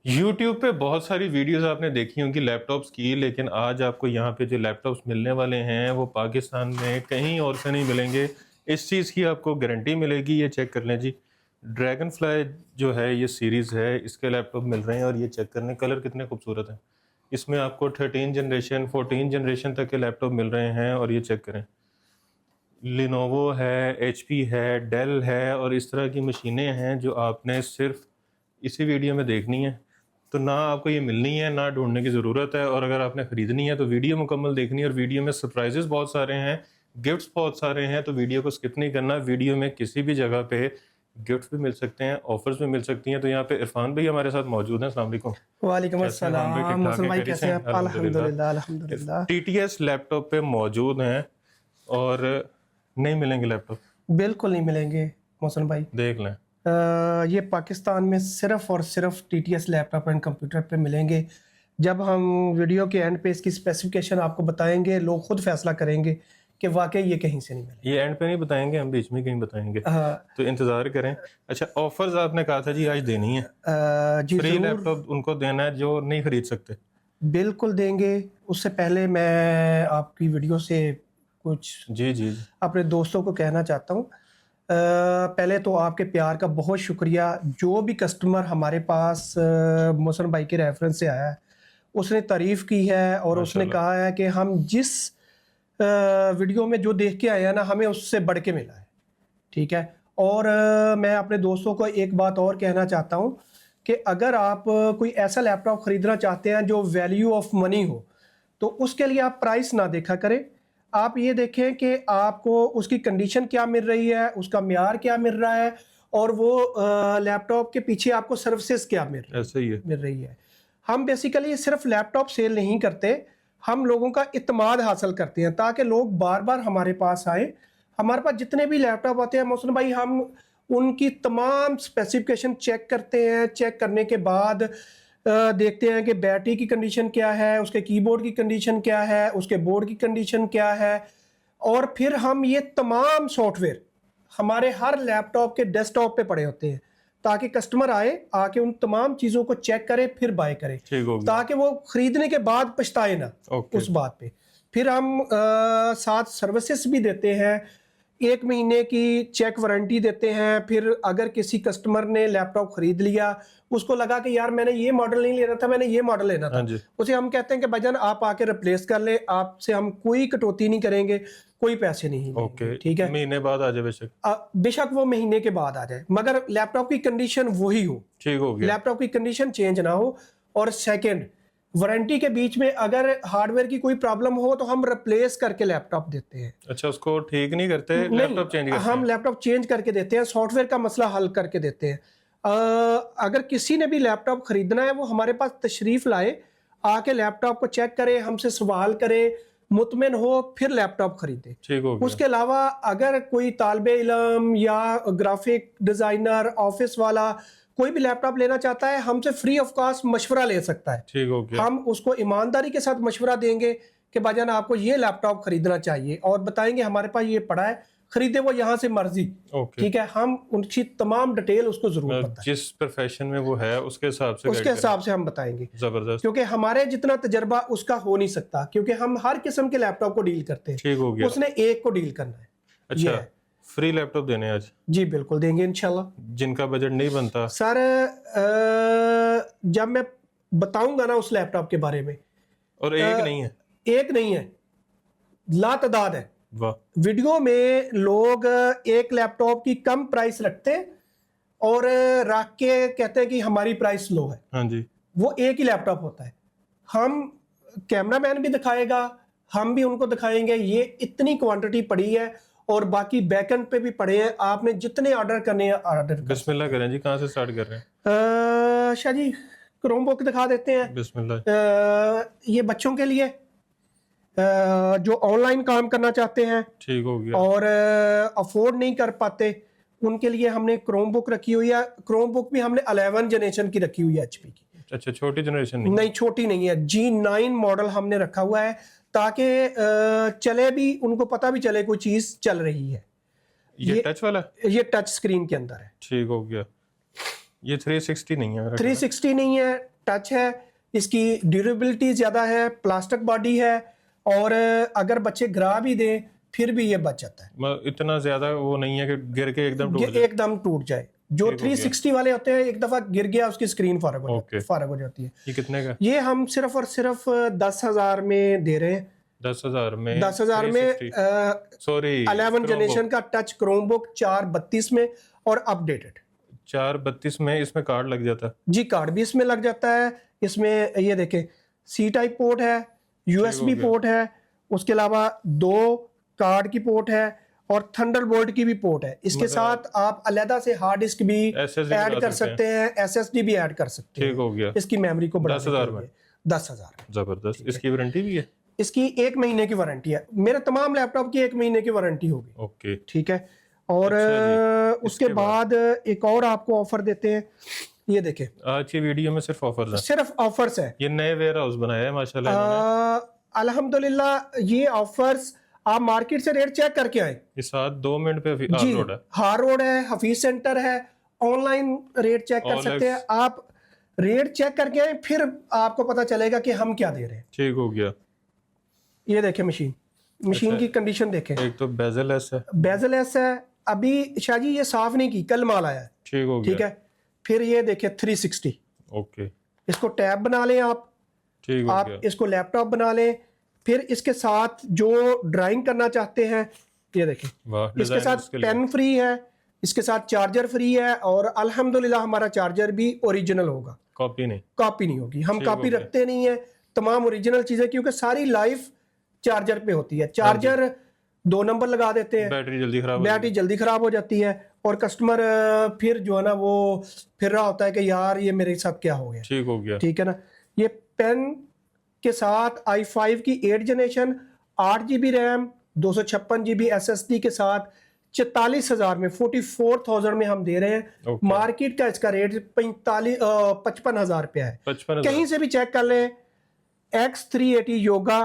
YouTube पे बहुत सारी वीडियोस आपने देखी होंगी लैपटॉप्स की, लेकिन आज आपको यहाँ पे जो लैपटॉप्स मिलने वाले हैं वो पाकिस्तान में कहीं और से नहीं मिलेंगे। इस चीज़ की आपको गारंटी मिलेगी। ये चेक कर लें जी, ड्रैगन फ्लाई जो है ये सीरीज़ है, इसके लैपटॉप मिल रहे हैं और ये चेक कर लें कलर कितने खूबसूरत हैं। इसमें आपको 13 जनरेशन 14 जनरेशन तक के लैपटॉप मिल रहे हैं और ये चेक करें, लिनोवो है, एचपी है, डेल है और इस तरह की मशीनें हैं जो आपने सिर्फ इसी वीडियो में देखनी है। तो ना आपको ये मिलनी है ना ढूंढने की ज़रूरत है, और अगर आपने ख़रीदनी है तो वीडियो मुकम्मल देखनी है। और वीडियो में सरप्राइजेस बहुत सारे हैं, गिफ्ट्स बहुत सारे हैं, तो वीडियो को स्किप नहीं करना। वीडियो में किसी भी जगह पे गिफ्ट्स भी मिल सकते हैं, ऑफर्स भी मिल सकती हैं। तो यहाँ पे इरफान भाई हमारे साथ मौजूद हैं। अस्सलाम वालेकुम। वालेकुम कैसे हैं इरफान भाई? अस्सलाम। ठीक ठाक मौसम हैं? भाई खैरियत कैसे से हैं हैं? आप? अल्हम्दुलिल्लाह अल्हम्दुलिल्लाह। टीटीएस लैपटॉप पे मौजूद हैं और नहीं मिलेंगे लैपटॉप, बिल्कुल नहीं मिलेंगे मौसम भाई। देख लें। ये पाकिस्तान में सिर्फ और सिर्फ टीटीएस लैपटॉप एंड कंप्यूटर पे मिलेंगे। जब हम वीडियो के एंड पे इसकी स्पेसिफिकेशन आपको बताएंगे, लोग खुद फैसला करेंगे कि वाकई ये कहीं से नहीं मिलेंगे। ये एंड पे नहीं बताएंगे, हम बीच में कहीं बताएंगे, हाँ, तो इंतजार करें। अच्छा, ऑफर्स आपने कहा था जी आज देनी है, जी फ्री ज़रूर, लैपटॉप उनको देना है जो नहीं खरीद सकते। बिल्कुल देंगे। उससे पहले मैं आपकी वीडियो से कुछ जी जी जी। अपने दोस्तों को कहना चाहता हूँ। पहले तो आपके प्यार का बहुत शुक्रिया। जो भी कस्टमर हमारे पास मोहसन भाई के रेफरेंस से आया है, उसने तारीफ़ की है और उसने माशाल्लाह। कहा है कि हम जिस वीडियो में जो देख के आए हैं ना, हमें उससे बढ़ के मिला है। ठीक है। और मैं अपने दोस्तों को एक बात और कहना चाहता हूँ कि अगर आप कोई ऐसा लैपटॉप ख़रीदना चाहते हैं जो वैल्यू ऑफ मनी हो, तो उसके लिए आप प्राइस ना देखा करें। आप ये देखें कि आपको उसकी कंडीशन क्या मिल रही है, उसका म्यार क्या मिल रहा है, और वो लैपटॉप के पीछे आपको सर्विसेज क्या ऐसा ही है। मिल रही है। हम बेसिकली सिर्फ लैपटॉप सेल नहीं करते, हम लोगों का इत्मीनान हासिल करते हैं ताकि लोग बार बार हमारे पास आए। हमारे पास जितने भी लैपटॉप आते हैं मोहसिन भाई, हम उनकी तमाम स्पेसिफिकेशन चेक करते हैं। चेक करने के बाद देखते हैं कि बैटरी की कंडीशन क्या है, उसके कीबोर्ड की कंडीशन क्या है, उसके बोर्ड की कंडीशन क्या है, और फिर हम ये तमाम सॉफ्टवेयर हमारे हर लैपटॉप के डेस्कटॉप पे पड़े होते हैं ताकि कस्टमर आए, आके उन तमाम चीज़ों को चेक करे फिर बाय करे, ठीक हो गया। ताकि वो खरीदने के बाद पछताए ना ओके। उस बात पे। फिर हम साथ सर्विसेज भी देते हैं, 1 महीने की चेक वारंटी देते हैं। फिर अगर किसी कस्टमर ने लैपटॉप खरीद लिया, उसको लगा कि यार मैंने ये मॉडल नहीं लेना था, मैंने ये मॉडल लेना था, हाँ जी। उसे हम कहते हैं कि भाईजान आप आके रिप्लेस कर ले, आपसे हम कोई कटौती नहीं करेंगे, कोई पैसे नहीं लेंगे। ओके, ठीक है। महीने बाद आ जाए बेशक। बेशक वो महीने के बाद आ जाए, मगर लैपटॉप की कंडीशन वही हो, ठीक हो गया। लैपटॉप की कंडीशन चेंज ना हो। और सेकंड, वारंटी के बीच में अगर हार्डवेयर की कोई प्रॉब्लम हो तो हम रिप्लेस करके लैपटॉप देते हैं। अच्छा, उसको ठीक नहीं करते, नहीं, लैपटॉप चेंज करते हम हैं। लैपटॉप चेंज करके देते हैं, सॉफ्टवेयर का मसला हल करके देते हैं। अगर किसी ने भी लैपटॉप खरीदना है, वो हमारे पास तशरीफ लाए, आके लैपटॉप को चेक करे, हमसे सवाल करे, मुतमिन हो, फिर लैपटॉप खरीदे। ठीक हो गया। उसके अलावा अगर कोई तालिबे इल्म या ग्राफिक डिजाइनर, ऑफिस वाला कोई भी लैपटॉप लेना चाहता है, हमसे फ्री ऑफ कॉस्ट मशवरा ले सकता है। ठीक हो गया। हम उसको ईमानदारी के साथ मशवरा देंगे कि भाईजान आपको ये लैपटॉप खरीदना चाहिए, और बताएंगे हमारे पास ये पड़ा है, खरीदे वो यहाँ से मर्जी। ओके। ठीक है। हम उनकी तमाम डिटेल उसको जरूर पता है, जिस प्रोफेशन में वो है उसके हिसाब से उसके हिसाब से हम बताएंगे, जबरदस्त। क्योंकि हमारे जितना तजर्बा उसका हो नहीं सकता, क्योंकि हम हर किस्म के लैपटॉप को डील करते हैं। ठीक हो गया। उसने एक को डील करना है। ये अच्छा, है। फ्री लैपटॉप देने आज जी बिल्कुल देंगे इंशाल्लाह। जिनका बजट नहीं बनता। सर जब मैं बताऊंगा ना उस लैपटॉप के बारे में, और एक नहीं है, एक नहीं है, लातादाद है। वाह। वीडियो में लोग एक लैपटॉप की कम प्राइस रखते हैं और रख के कहते हैं कि हमारी प्राइस लो है। हाँ जी। वो एक ही लैपटॉप होता है। हम कैमरामैन भी दिखाएगा, हम भी उनको दिखाएंगे ये इतनी क्वांटिटी पड़ी है, और बाकी बैकएंड पे भी पड़े हैं, आपने जितने ऑर्डर करने हैं ऑर्डर कर। बिस्मिल्लाह करें जी, कहाँ से स्टार्ट कर रहे हैं? शाह जी क्रोमबुक दिखा देते हैं। बिस्मिल्लाह। ये बच्चों के लिए जो ऑनलाइन काम करना चाहते हैं ठीक हो गया। और अफोर्ड नहीं कर पाते, उनके लिए हमने क्रोमबुक रखी हुई है। क्रोमबुक भी हमने 11 जनरेशन की रखी हुई है एचपी की। अच्छा, छोटी जनरेशन नहीं, छोटी नहीं है, G9 मॉडल हमने रखा हुआ है ताकि चले भी, उनको पता भी चले कोई चीज चल रही है। ये टच वाला? ये टच स्क्रीन के अंदर है। ठीक हो गया। ये 360 नहीं है मेरा 360 नहीं है, टच है, इसकी ड्यूरेबिलिटी ज़्यादा है, प्लास्टिक बॉडी है, और अगर बच्चे गिरा भी दें फिर भी ये बच जाता है। इतना ज्यादा वो नहीं है कि गिर के एकदम टूट जाए। एकदम टूट जाए। जो 360 वाले होते हैं, एक दफा गिर गया उसकी स्क्रीन फारग हो जाती है। ये कितने का? ये हम सिर्फ और सिर्फ 10,000 में दे रहे हैं। 10,000 में? 10,000 में सॉरी 11 जनरेशन का टच क्रोमबुक 432 में और अपडेटेड 432 में। इसमें कार्ड लग जाता है जी, कार्ड भी इसमें लग जाता है। इसमें ये देखें सी टाइप पोर्ट है, यूएसबी पोर्ट है, उसके अलावा 2 कार्ड की पोर्ट है और थंडरबोल्ट की भी पोर्ट है। इसके साथ आप अलग से हार्ड डिस्क भी ऐड कर सकते हैं, एसएसडी भी ऐड कर सकते हैं। ठीक हो गया। इसकी मेमोरी को बढ़ाने 10,000 में? 10,000। जबरदस्त। इसकी वारंटी भी है? इसकी 1 महीने की वारंटी है। मेरे तमाम लैपटॉप की 1 महीने की वारंटी होगी। ओके, ठीक है। और उसके बाद एक और आपको ऑफर देते हैं। ये देखें, आज की वीडियो में सिर्फ ऑफर्स हैं। सिर्फ ऑफर्स है। ये नए वेयर हाउस बनाया है माशाल्लाह इन्होंने। अल्हम्दुलिल्लाह ये ऑफर्स आप मार्केट से रेट चेक करके आए। ये साथ 2 मिनट पे जी, रोड है, हार रोड है, हफीज सेंटर है। ऑनलाइन रेट चेक कर सकते हैं आप। रेट चेक करके आए, फिर आपको पता चलेगा कि हम क्या दे रहे हैं। ठीक हो गया। ये देखें मशीन की कंडीशन देखें। एक तो बेजल एस है, बेजल एस है। अभी शाहजी ये साफ नहीं की, कल माल आया है। ठीक हो गया। ठीक है। फिर ये देखें 360। ओके, इसको टैब बना लें आप। ठीक हो आप गया। इसको लैपटॉप बना लें। फिर इसके साथ जो ड्राइंग करना चाहते हैं, ये देखें, इसके साथ पेन फ्री है, इसके साथ चार्जर फ्री है, और अल्हम्दुलिल्लाह हमारा चार्जर भी ओरिजिनल होगा, कॉपी नहीं होगी। हम कॉपी रखते नहीं है, तमाम ओरिजिनल चीजें, क्योंकि सारी लाइफ चार्जर पे होती है। चार्जर 2 नंबर लगा देते हैं, बैटरी जल्दी खराब हो जाती है, और कस्टमर फिर जो है ना वो फिर रहा होता है कि यार ये मेरे साथ क्या हो गया। ठीक हो गया। ठीक है ना। ये पेन के साथ i5 की 8 generation, 8 GB RAM, 256 GB SSD के साथ 44,000 में, 44,000 में हम दे रहे हैं। मार्केट का इसका रेट 55,000 रुपया है। कहीं से भी चेक कर लें। X380 योगा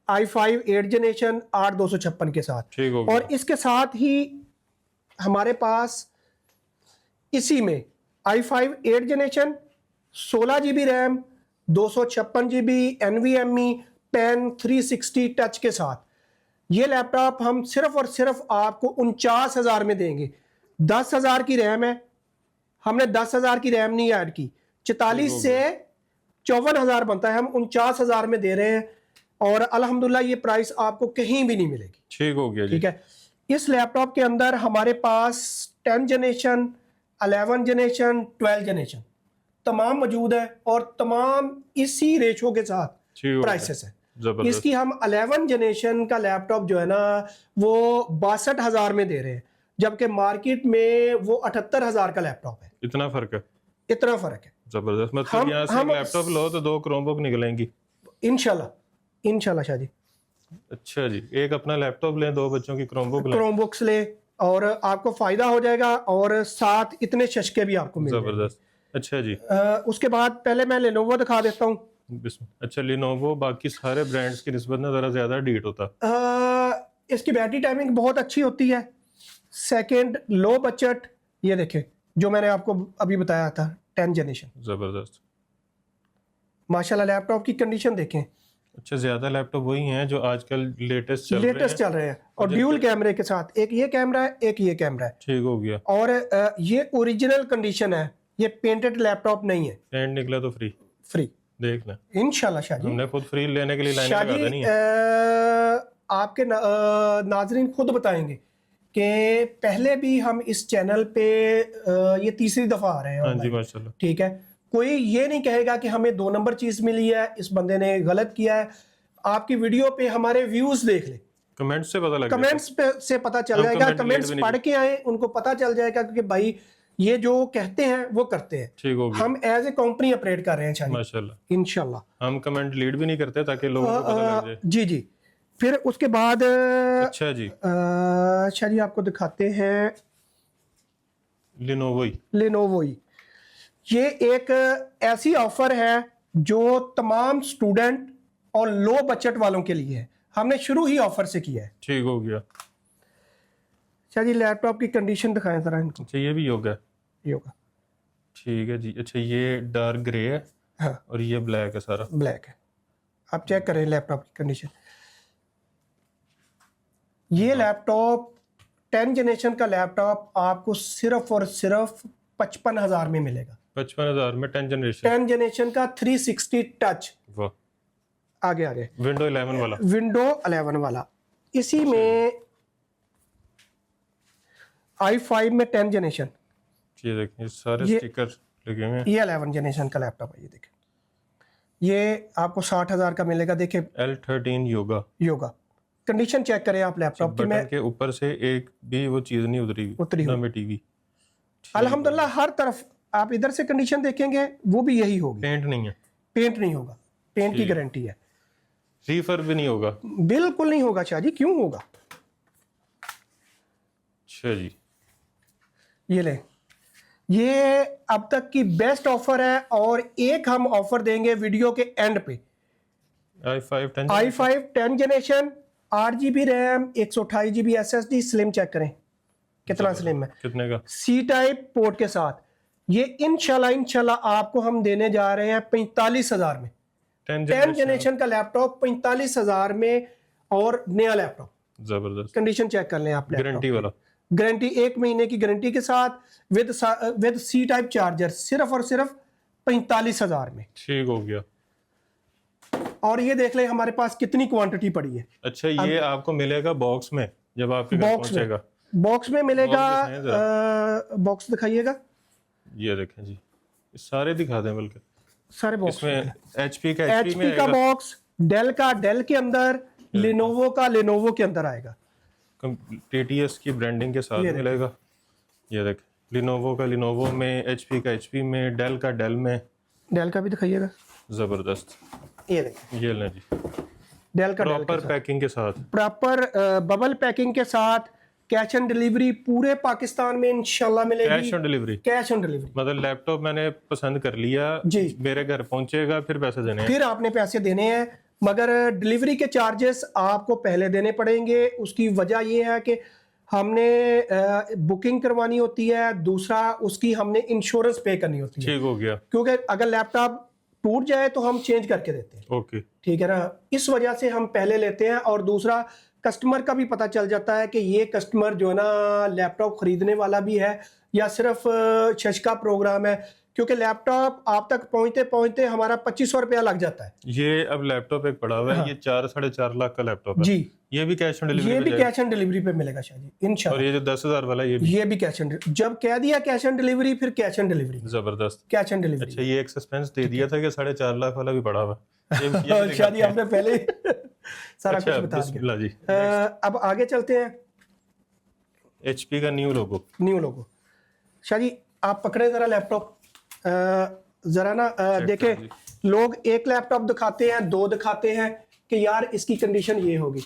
i5 8 जनरेशन 8256 के साथ। और इसके साथ ही हमारे पास इसी में i5 8 generation, 16 GB RAM, 256 GB NVMe, pen 360 touch के साथ ये लैपटॉप हम सिर्फ और सिर्फ आपको 49,000 में देंगे। 10,000 की रैम है, हमने 10,000 की रैम नहीं ऐड की। 44 से 54,000 बनता है, हम 49,000 में दे रहे हैं। और अल्हम्दुलिल्लाह ये प्राइस आपको कहीं भी नहीं मिलेगी। ठीक हो गया। ठीक है। इस लैपटॉप के अंदर हमारे पास 10 जनरेशन, 11 जनरेशन, 12 जनरेशन तमाम मौजूद है, और तमाम इसी रेशो के साथ प्राइसेस है। इसकी हम 11 जनरेशन का लैपटॉप जो है ना वो 62,000 में दे रहे हैं, जबकि मार्केट में वो 78,000 का लैपटॉप है। इतना फर्क है। जबरदस्त। मतलब यहाँ से लैपटॉप लो तो 2 क्रोमबुक निकलेंगी इंशाल्लाह शाह जी। अच्छा जी, एक अपना लैपटॉप लें, 2 बच्चों की क्रोमबुक्स ले, और आपको फायदा हो जाएगा, और साथ इतने शशके भी आपको मिल जाएंगे। जबरदस्त। अच्छा जी। उसके बाद पहले मैं लेनोवो दिखा देता हूँ। अच्छा, लेनोवो बाकी सारे ब्रांड्स की निस्बत में जरा ज्यादा हीट होता। इसकी बैटरी टाइमिंग बहुत अच्छी होती है। Second, low budget. ये देखें जो मैंने आपको अभी बताया था, 10 जनरेशन। जबरदस्त माशाल्लाह। लैपटॉप की कंडीशन देखें। अच्छा, ज्यादा लैपटॉप वही हैं जो आजकल लेटेस्ट चल रहे हैं, और ड्यूल कैमरे के साथ। एक ये कैमरा है, एक ये कैमरा है। ठीक हो गया। और ये ओरिजिनल कंडीशन है, ये पेंटेड लैपटॉप नहीं है। पेंट निकला तो फ्री देखना इंशाल्लाह शाह जी। हमने खुद फ्री लेने के लिए लाइन लगा देनी है। आपके नाजरीन खुद बताएंगे कि पहले भी हम इस चैनल पे ये तीसरी दफा आ रहे हैं। हाँ जी माशाल्लाह। ठीक है। कोई ये नहीं कहेगा कि हमें 2 नंबर चीज मिली है, इस बंदे ने गलत किया है। आपकी वीडियो पे हमारे व्यूज देख ले, कमेंट्स से पता चल जाएगा। कमेंट्स पढ़ के आए, उनको पता चल जाएगा कि भाई ये जो कहते हैं वो करते हैं। ठीक हो गया। हम एज ए कंपनी ऑपरेट कर रहे हैं माशाल्लाह। इंशाल्लाह हम कमेंट लीड भी नहीं करते ताकि लोगों को पता लग जाए। जी। फिर उसके बाद अच्छा जी आपको दिखाते हैं लेनोवो। ये एक ऐसी ऑफर है जो तमाम स्टूडेंट और लो बजट वालों के लिए है। हमने शुरू ही ऑफर से किया है। ठीक हो गया। अच्छा जी, लैपटॉप की कंडीशन दिखाएं जरा इनको। अच्छा, ये भी योगा। ठीक है जी। अच्छा ये डार्क ग्रे है हाँ और ये ब्लैक है सारा। ब्लैक है। आप चेक करें लैपटॉप की कंडीशन। ये लैपटॉप 10 जनरेशन का लैपटॉप आपको सिर्फ और सिर्फ 55,000 में मिलेगा। 55,000 में 10 जनरेशन। 10 जनरेशन का 360 टच। वाह। आगे आगे विंडो 11 वाला। विंडो 11 वाला। इसी में i5 में 10 जनरेशन। ये देखें सारे ये- स्टिकर लगे हुए हैं। ये 11 जनरेशन का लैपटॉप है। ये देखें, ये आपको 60,000 का मिलेगा। देखिए L13 yoga. Yoga condition check करें आप लैपटॉप की। बटन मैं के ऊपर से एक भी वो चीज नहीं उतरी ना हुई। में टीवी। अल्हम्दुलिल्लाह हर तरफ आप इधर से कंडीशन देखेंगे वो भी यही होगी। पेंट नहीं है। पेंट नहीं होगा, पेंट की गारंटी है। रीफर भी नहीं होगा। बिल्कुल नहीं होगा शाह जी, क्यों होगा। अच्छा जी। ये ले, ये अब तक की बेस्ट ऑफर है और एक हम ऑफर देंगे वीडियो के एंड पे। i5 10 generation 8 GB RAM 128 GB SSD slim. Check करें कितना स्लिम है। कितने का? सी टाइप पोर्ट के साथ। ये इंशाल्लाह आपको हम देने जा रहे हैं 45,000 में। 10 जनरेशन का लैपटॉप 45,000 में और नया लैपटॉप। जबरदस्त। कंडीशन चेक कर लें आप। गारंटी वाला। गारंटी 1 महीने की गारंटी के साथ विद सी टाइप चार्जर सिर्फ और सिर्फ 45,000 में। ठीक हो गया। और ये देख लें हमारे पास कितनी क्वांटिटी पड़ी है। अच्छा ये आपको मिलेगा बॉक्स में जब आपके घर बॉक्स में पहुंचेगा। बॉक्स में मिलेगा। बॉक्स बॉक्स दिखाइएगा। ये देखें जी, ये सारे दिखा दें बल्कि। सारे बॉक्स इसमें HP का HP का बॉक्स, डेल का डेल के अंदर, लेनोवो का लेनोवो के अंदर आएगा। TTS की ब्रांडिंग के साथ मिलेगा। ये देख, लिनोवो का लिनोवो में, HP का HP में, डेल का डेल में। डेल का भी दिखाइएगा। जबरदस्त। ये देखिए ये लें जी, डेल का डेल प्रॉपर पैकिंग के साथ। प्रॉपर बबल पैकिंग के साथ। कैश ऑन डिलीवरी पूरे पाकिस्तान में इंशाल्लाह मिलेगी। Cash on delivery. Cash on delivery मतलब लैपटॉप मैंने पसंद कर लिया जी, मेरे घर पहुंचेगा, फिर पैसे देने हैं। फिर आपने पैसे देने हैं, मगर डिलीवरी के चार्जेस आपको पहले देने पड़ेंगे। उसकी वजह यह है कि हमने बुकिंग करवानी होती है, दूसरा उसकी हमने इंश्योरेंस पे करनी होती है। ठीक हो गया। क्योंकि अगर लैपटॉप टूट जाए तो हम चेंज करके देते हैं। ओके ठीक है ना, इस वजह से हम पहले लेते हैं। और दूसरा कस्टमर का भी पता चल जाता है कि ये कस्टमर जो है ना लैपटॉप खरीदने वाला भी है या सिर्फ शश का प्रोग्राम है। क्योंकि लैपटॉप आप तक पहुंचते पहुंचते हमारा 2500 रुपया लग जाता है। ये अब लैपटॉप एक पड़ा हुआ है। हाँ। ये 4-4.5 लाख का लैपटॉप है जी, ये भी कैश ऑन डिलीवरी ये पे भी जाएगा? कैश ऑन डिलीवरी पे मिलेगा शाह जी और इंशाल्लाह। ये जो 10,000 वाला ये भी कैश ऑन, जब कह दिया कैश ऑन डिलीवरी फिर कैश ऑन डिलीवरी। जबरदस्त। Cash on delivery. अच्छा ये एक सस्पेंस दे दिया था कि 4.5 लाख वाला भी पड़ा हुआ है। ये भी शाह जी हमने पहले सारा अच्छा, कुछ बता दिया। बिस्मिल्लाह जी। अब आगे चलते हैं। HP का new logo. New logo. Shah ji आप पकड़े जरा लैपटॉप जरा ना देखें। लोग एक लैपटॉप दिखाते हैं, दो दिखाते हैं कि यार इसकी कंडीशन ये होगी।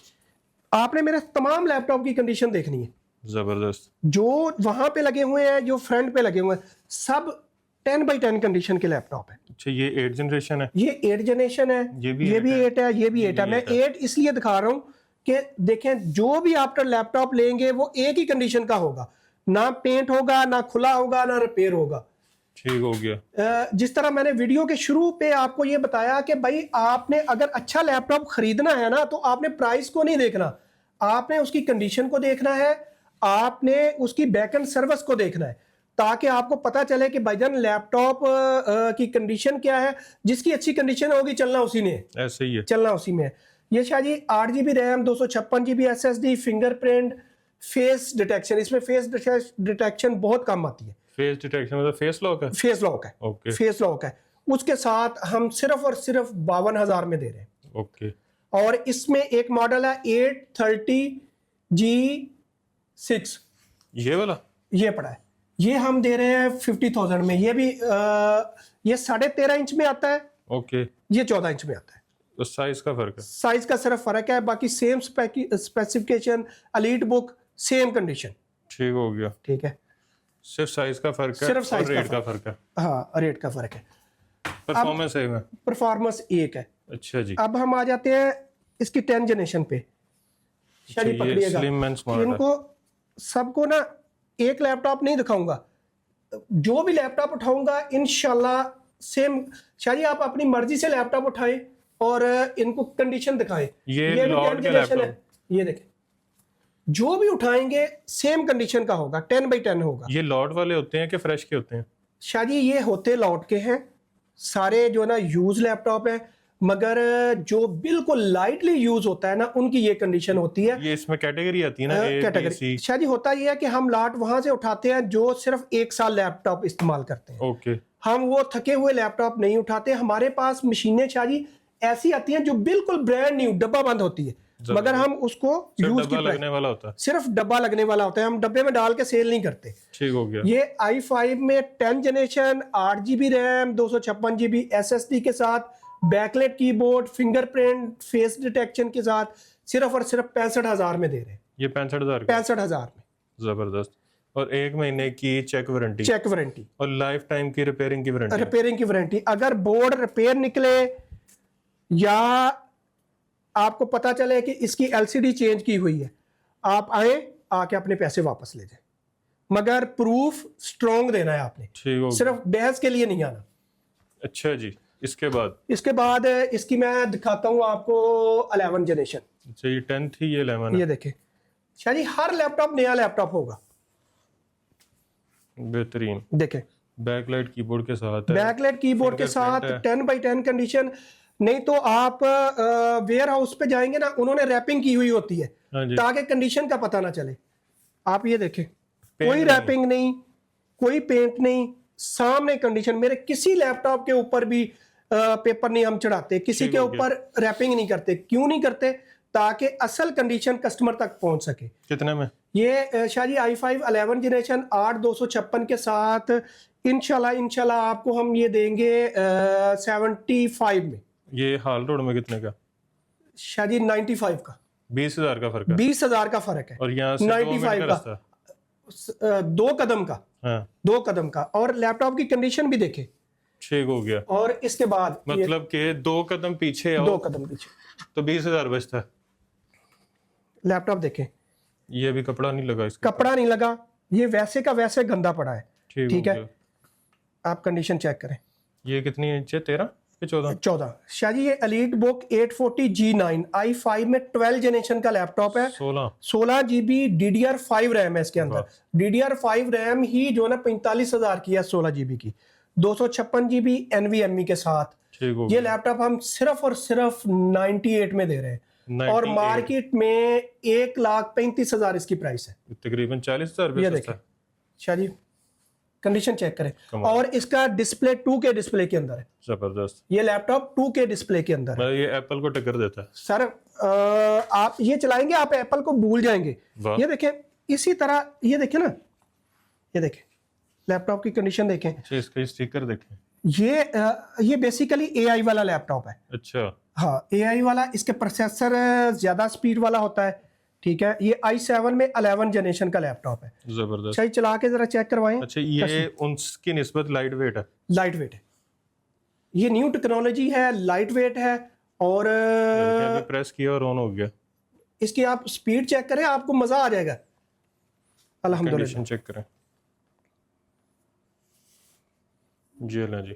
आपने मेरे तमाम लैपटॉप की कंडीशन देखनी है। जबरदस्त। जो वहां पे लगे हुए हैं, जो फ्रंट पे लगे हुए हैं, सब 10x10 कंडीशन के लैपटॉप है। अच्छा ये 8 जनरेशन है। ये 8 जनरेशन है, ये भी 8 है, ये भी 8 है। मैं 8 इसलिए दिखा रहा हूं कि देखें जो भी आप लैपटॉप लेंगे वो एक ही कंडीशन का होगा, ना पेंट होगा, ना खुला होगा, ना रिपेयर होगा। ठीक हो गया। जिस तरह मैंने वीडियो के शुरू पे आपको ये बताया कि भाई आपने अगर अच्छा लैपटॉप खरीदना है ना तो आपने प्राइस को नहीं देखना, आपने उसकी कंडीशन को देखना है, आपने उसकी बैकएंड सर्विस को देखना है, ताकि आपको पता चले कि भाईजान लैपटॉप की कंडीशन क्या है। जिसकी अच्छी कंडीशन होगी चलना उसी ने, ऐसे ही है, चलना उसी में है। ये Shah ji 8 GB RAM 256 GB SSD, fingerprint, face detection. इसमें फेस डिटेक्शन बहुत कम आती है। फेस डिटेक्शन मतलब फेस लॉक है। फेस लॉक है। ओके। फेस लॉक है। उसके साथ हम सिर्फ और सिर्फ 52,000 में दे रहे हैं। ओके। और इसमें एक मॉडल है 830G6, ये वाला ये पड़ा है। ये हम दे रहे हैं 50,000 में। ये भी ये 13.5 इंच में आता है। ओके। ये 14 इंच में आता है। तो साइज का फर्क है। साइज का सिर्फ फर्क है, बाकी same specification, elite book, same condition. ठीक हो गया। ठीक है, सिर्फ साइज का फर्क है, सिर्फ साइज और का रेट का फर्क है। हाँ रेट का फर्क है। परफॉर्मेंस सेम है। परफॉर्मेंस एक है। अच्छा जी। अब हम आ जाते हैं इसकी 10 जनरेशन पे। अच्छा, ये पकड़िएगा, स्लिम एंड स्मार्ट है। इनको सबको ना एक लैपटॉप नहीं दिखाऊंगा, जो भी लैपटॉप उठाऊंगा इंशाल्लाह सेम। शायद आप अपनी मर्जी से लैपटॉप उठाएं और इनको कंडीशन दिखाएं। ये भी लॉर्ड 10 के जनरेशन है, लैपटॉप, ये देखें, जो भी उठाएंगे सेम कंडीशन का होगा, 10x10 होगा। ये लॉर्ड वाले होते हैं कि फ्रेश के होते हैं? शायद ये होते लॉट के हैं सारे, जो है ना यूज लैपटॉप है, मगर जो बिल्कुल लाइटली यूज होता है ना उनकी ये कंडीशन होती है। ये इसमें कैटेगरी आती है ना, ए बी कैटेगरी सी? शायद होता ये है कि हम लाट वहां से उठाते हैं जो सिर्फ 1 साल लैपटॉप इस्तेमाल करते हैं। ओके, हम वो थके हुए लैपटॉप नहीं उठाते। हमारे पास मशीनें शायद ऐसी आती हैं जो बिल्कुल ब्रांड न्यू डब्बा बंद होती है, मगर हम उसको सिर्फ यूज डब्बा लगने वाला होता है? सिर्फ डब्बा लगने वाला होता है, हम डब्बे में डाल के सेल नहीं करते। ठीक हो गया। ये i5 में 10 generation, 8 GB RAM, 256 GB SSD के साथ, बैकलेट कीबोर्ड, फिंगरप्रिंट, फेस डिटेक्शन के साथ सिर्फ और सिर्फ 65,000 में दे रहे हैं। ये 65,000 65,000 में जबरदस्त। और 1 महीने की चेक वारंटी, चेक वारंटी और लाइफ टाइम की रिपेयरिंग की वारंटी। रिपेयरिंग की वारंटी। अगर बोर्ड रिपेयर निकले या आपको पता चले कि इसकी LCD चेंज की हुई है, आप आए, आके अपने पैसे वापस ले जाए, मगर प्रूफ स्ट्रॉन्ग देना है आपने, ठीक हो गया। सिर्फ बहस के लिए नहीं आना। अच्छा जी, इसके बाद इसकी मैं दिखाता हूँ आपको 11 जनरेशन। अच्छा, ये 10 थी, ये 11 है। ये देखें, शायद हर लैपटॉप नया लैपटॉप होगा। बेहतरीन, देखें, बैकलाइट कीबोर्ड के साथ है, बैकलाइट कीबोर्ड के साथ, फिंगरप्रिंट 10x10 कंडीशन। नहीं तो आप वेयर हाउस पे जाएंगे ना, उन्होंने रैपिंग की हुई होती है हाँ जी, ताकि कंडीशन का पता ना चले। आप ये देखें, कोई नहीं। रैपिंग नहीं, कोई पेंट नहीं, सामने कंडीशन। मेरे किसी लैपटॉप के ऊपर भी पेपर नहीं हम चढ़ाते, किसी ठीक के हो गया। ऊपर रैपिंग नहीं करते। क्यों नहीं करते? ताकि असल कंडीशन कस्टमर तक पहुंच सके। कितने में? ये शायद i5 11 जनरेशन 8 256 के साथ इंशाल्लाह आपको हम ये देंगे 75 में। ये हाल रोड में कितने का? शायद 95 का, 20,000 का फर्क है। 20,000 का फर्क है। और यहाँ से 95 का, रास्ता। 2 कदम का, हाँ, 2 कदम का। और लैपटॉप की कंडीशन भी देखे। ठीक हो गया। और इसके बाद मतलब कि 2 कदम पीछे आओ 2 कदम पीछे तो 20,000 बचता है। लैपटॉप देखें, ये भी कपड़ा नहीं लगा इसका? कपड़ा नहीं लगा, ये वैसे का वैसे गंदा पड़ा है। ठीक हो है, गया। आप कंडीशन चेक करें। ये कितनी इंच है, 13 कि 14? 14। शायद ये एलीट बुक 840G9 i5 में 12 जनरेशन का लैपटॉप है। 16 GB DDR5 रैम है इसके अंदर। DDR5 रैम ही जो है ना 45,000 की है, 16 GB की, 256 GB NVMe के साथ। ठीक हो ये गया। लैपटॉप हम सिर्फ और सिर्फ 98 में दे रहे हैं, 98 और मार्केट में 1,35,000 इसकी प्राइस है। तकरीबन 40,000 ये रुपये देखें, शायद कंडीशन चेक करें। कमाल। और इसका डिस्प्ले 2K डिस्प्ले के अंदर है। जबरदस्त। ये लैपटॉप 2K डिस्प्ले के अंदर है। मतलब ये एप्पल को टक्कर देता है सर। आप ये चलाएंगे, आप एप्पल को भूल जाएंगे। वाह। ये देखें, इसी तरह ये देखें ना, ये देखें लैपटॉप की कंडीशन देखें। अच्छा, इसका स्टिकर देखें। ये बेसिकली AI वाला लैपटॉप है। अच्छा, हाँ, AI वाला। इसके प्रोसेसर ज्यादा स्पीड वाला होता है। ठीक है, ये i7 में 11 जनरेशन का लैपटॉप है। जबरदस्त। चाहिए चला के जरा चेक करवाएं। अच्छा, ये उनकी निस्बत लाइट वेट है? लाइट वेट है, ये न्यू टेक्नोलॉजी है, लाइट वेट है। और प्रेस किया और ऑन हो गया। इसकी आप स्पीड चेक करें, आपको मजा आ जाएगा। अल्हम्दुलिल्लाह। कंडीशन चेक करें जी। ना जी।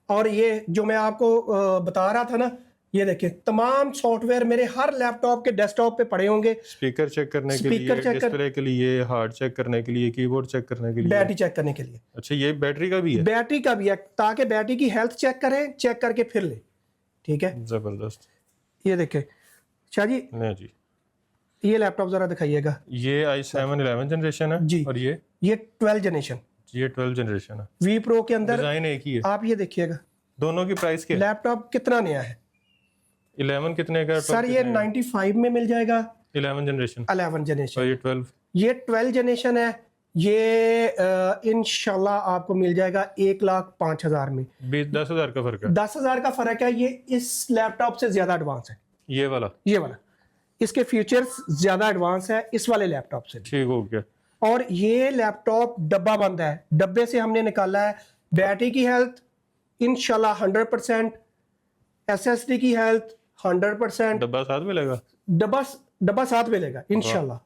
और ये जो मैं आपको बता रहा था ना, ये देखिए तमाम सॉफ्टवेयर मेरे हर लैपटॉप के डेस्कटॉप पे पड़े होंगे। स्पीकर चेक करने के लिए, डिस्प्ले के लिए, हार्ड चेक करने के लिए, कीबोर्ड चेक करने के लिए, बैटरी चेक करने के लिए। अच्छा, ये बैटरी का भी है? बैटरी का भी है, ताकि बैटरी की हेल्थ चेक करें, चेक करके फिर ले। ठीक है, जबरदस्त। ये देखें शाह जी, नहीं जी, ये लैपटॉप जरा दिखाइएगा। ये i7 11 जनरेशन है जी। और ये 12 जनरेशन, ये 12 जनरेशन है। V Pro के अंदर डिजाइन एक ही है। आप ये देखिएगा दोनों की प्राइस क्या है? लैपटॉप कितना नया है 11 कितने का? सर ये 95 में मिल जाएगा। 11 जनरेशन 11 जनरेशन, और ये 12? ये 12 जनरेशन है। ये इंशाल्लाह आपको मिल जाएगा 1,05,000 में। 10,000 का फर्क है। 10,000 का फर्क है। ये इस लैपटॉप से ज्यादा एडवांस है। ये वाला इसके फीचर्स ज्यादा एडवांस है इस वाले लैपटॉप से। ठीक हो गया। और ये लैपटॉप डब्बा बंद है, डब्बे से हमने निकाला है। बैटरी की हेल्थ इंशाल्लाह 100%, SSD की हेल्थ 100%। डब्बा साथ मिलेगा? डब्बा साथ मिलेगा इंशाल्लाह।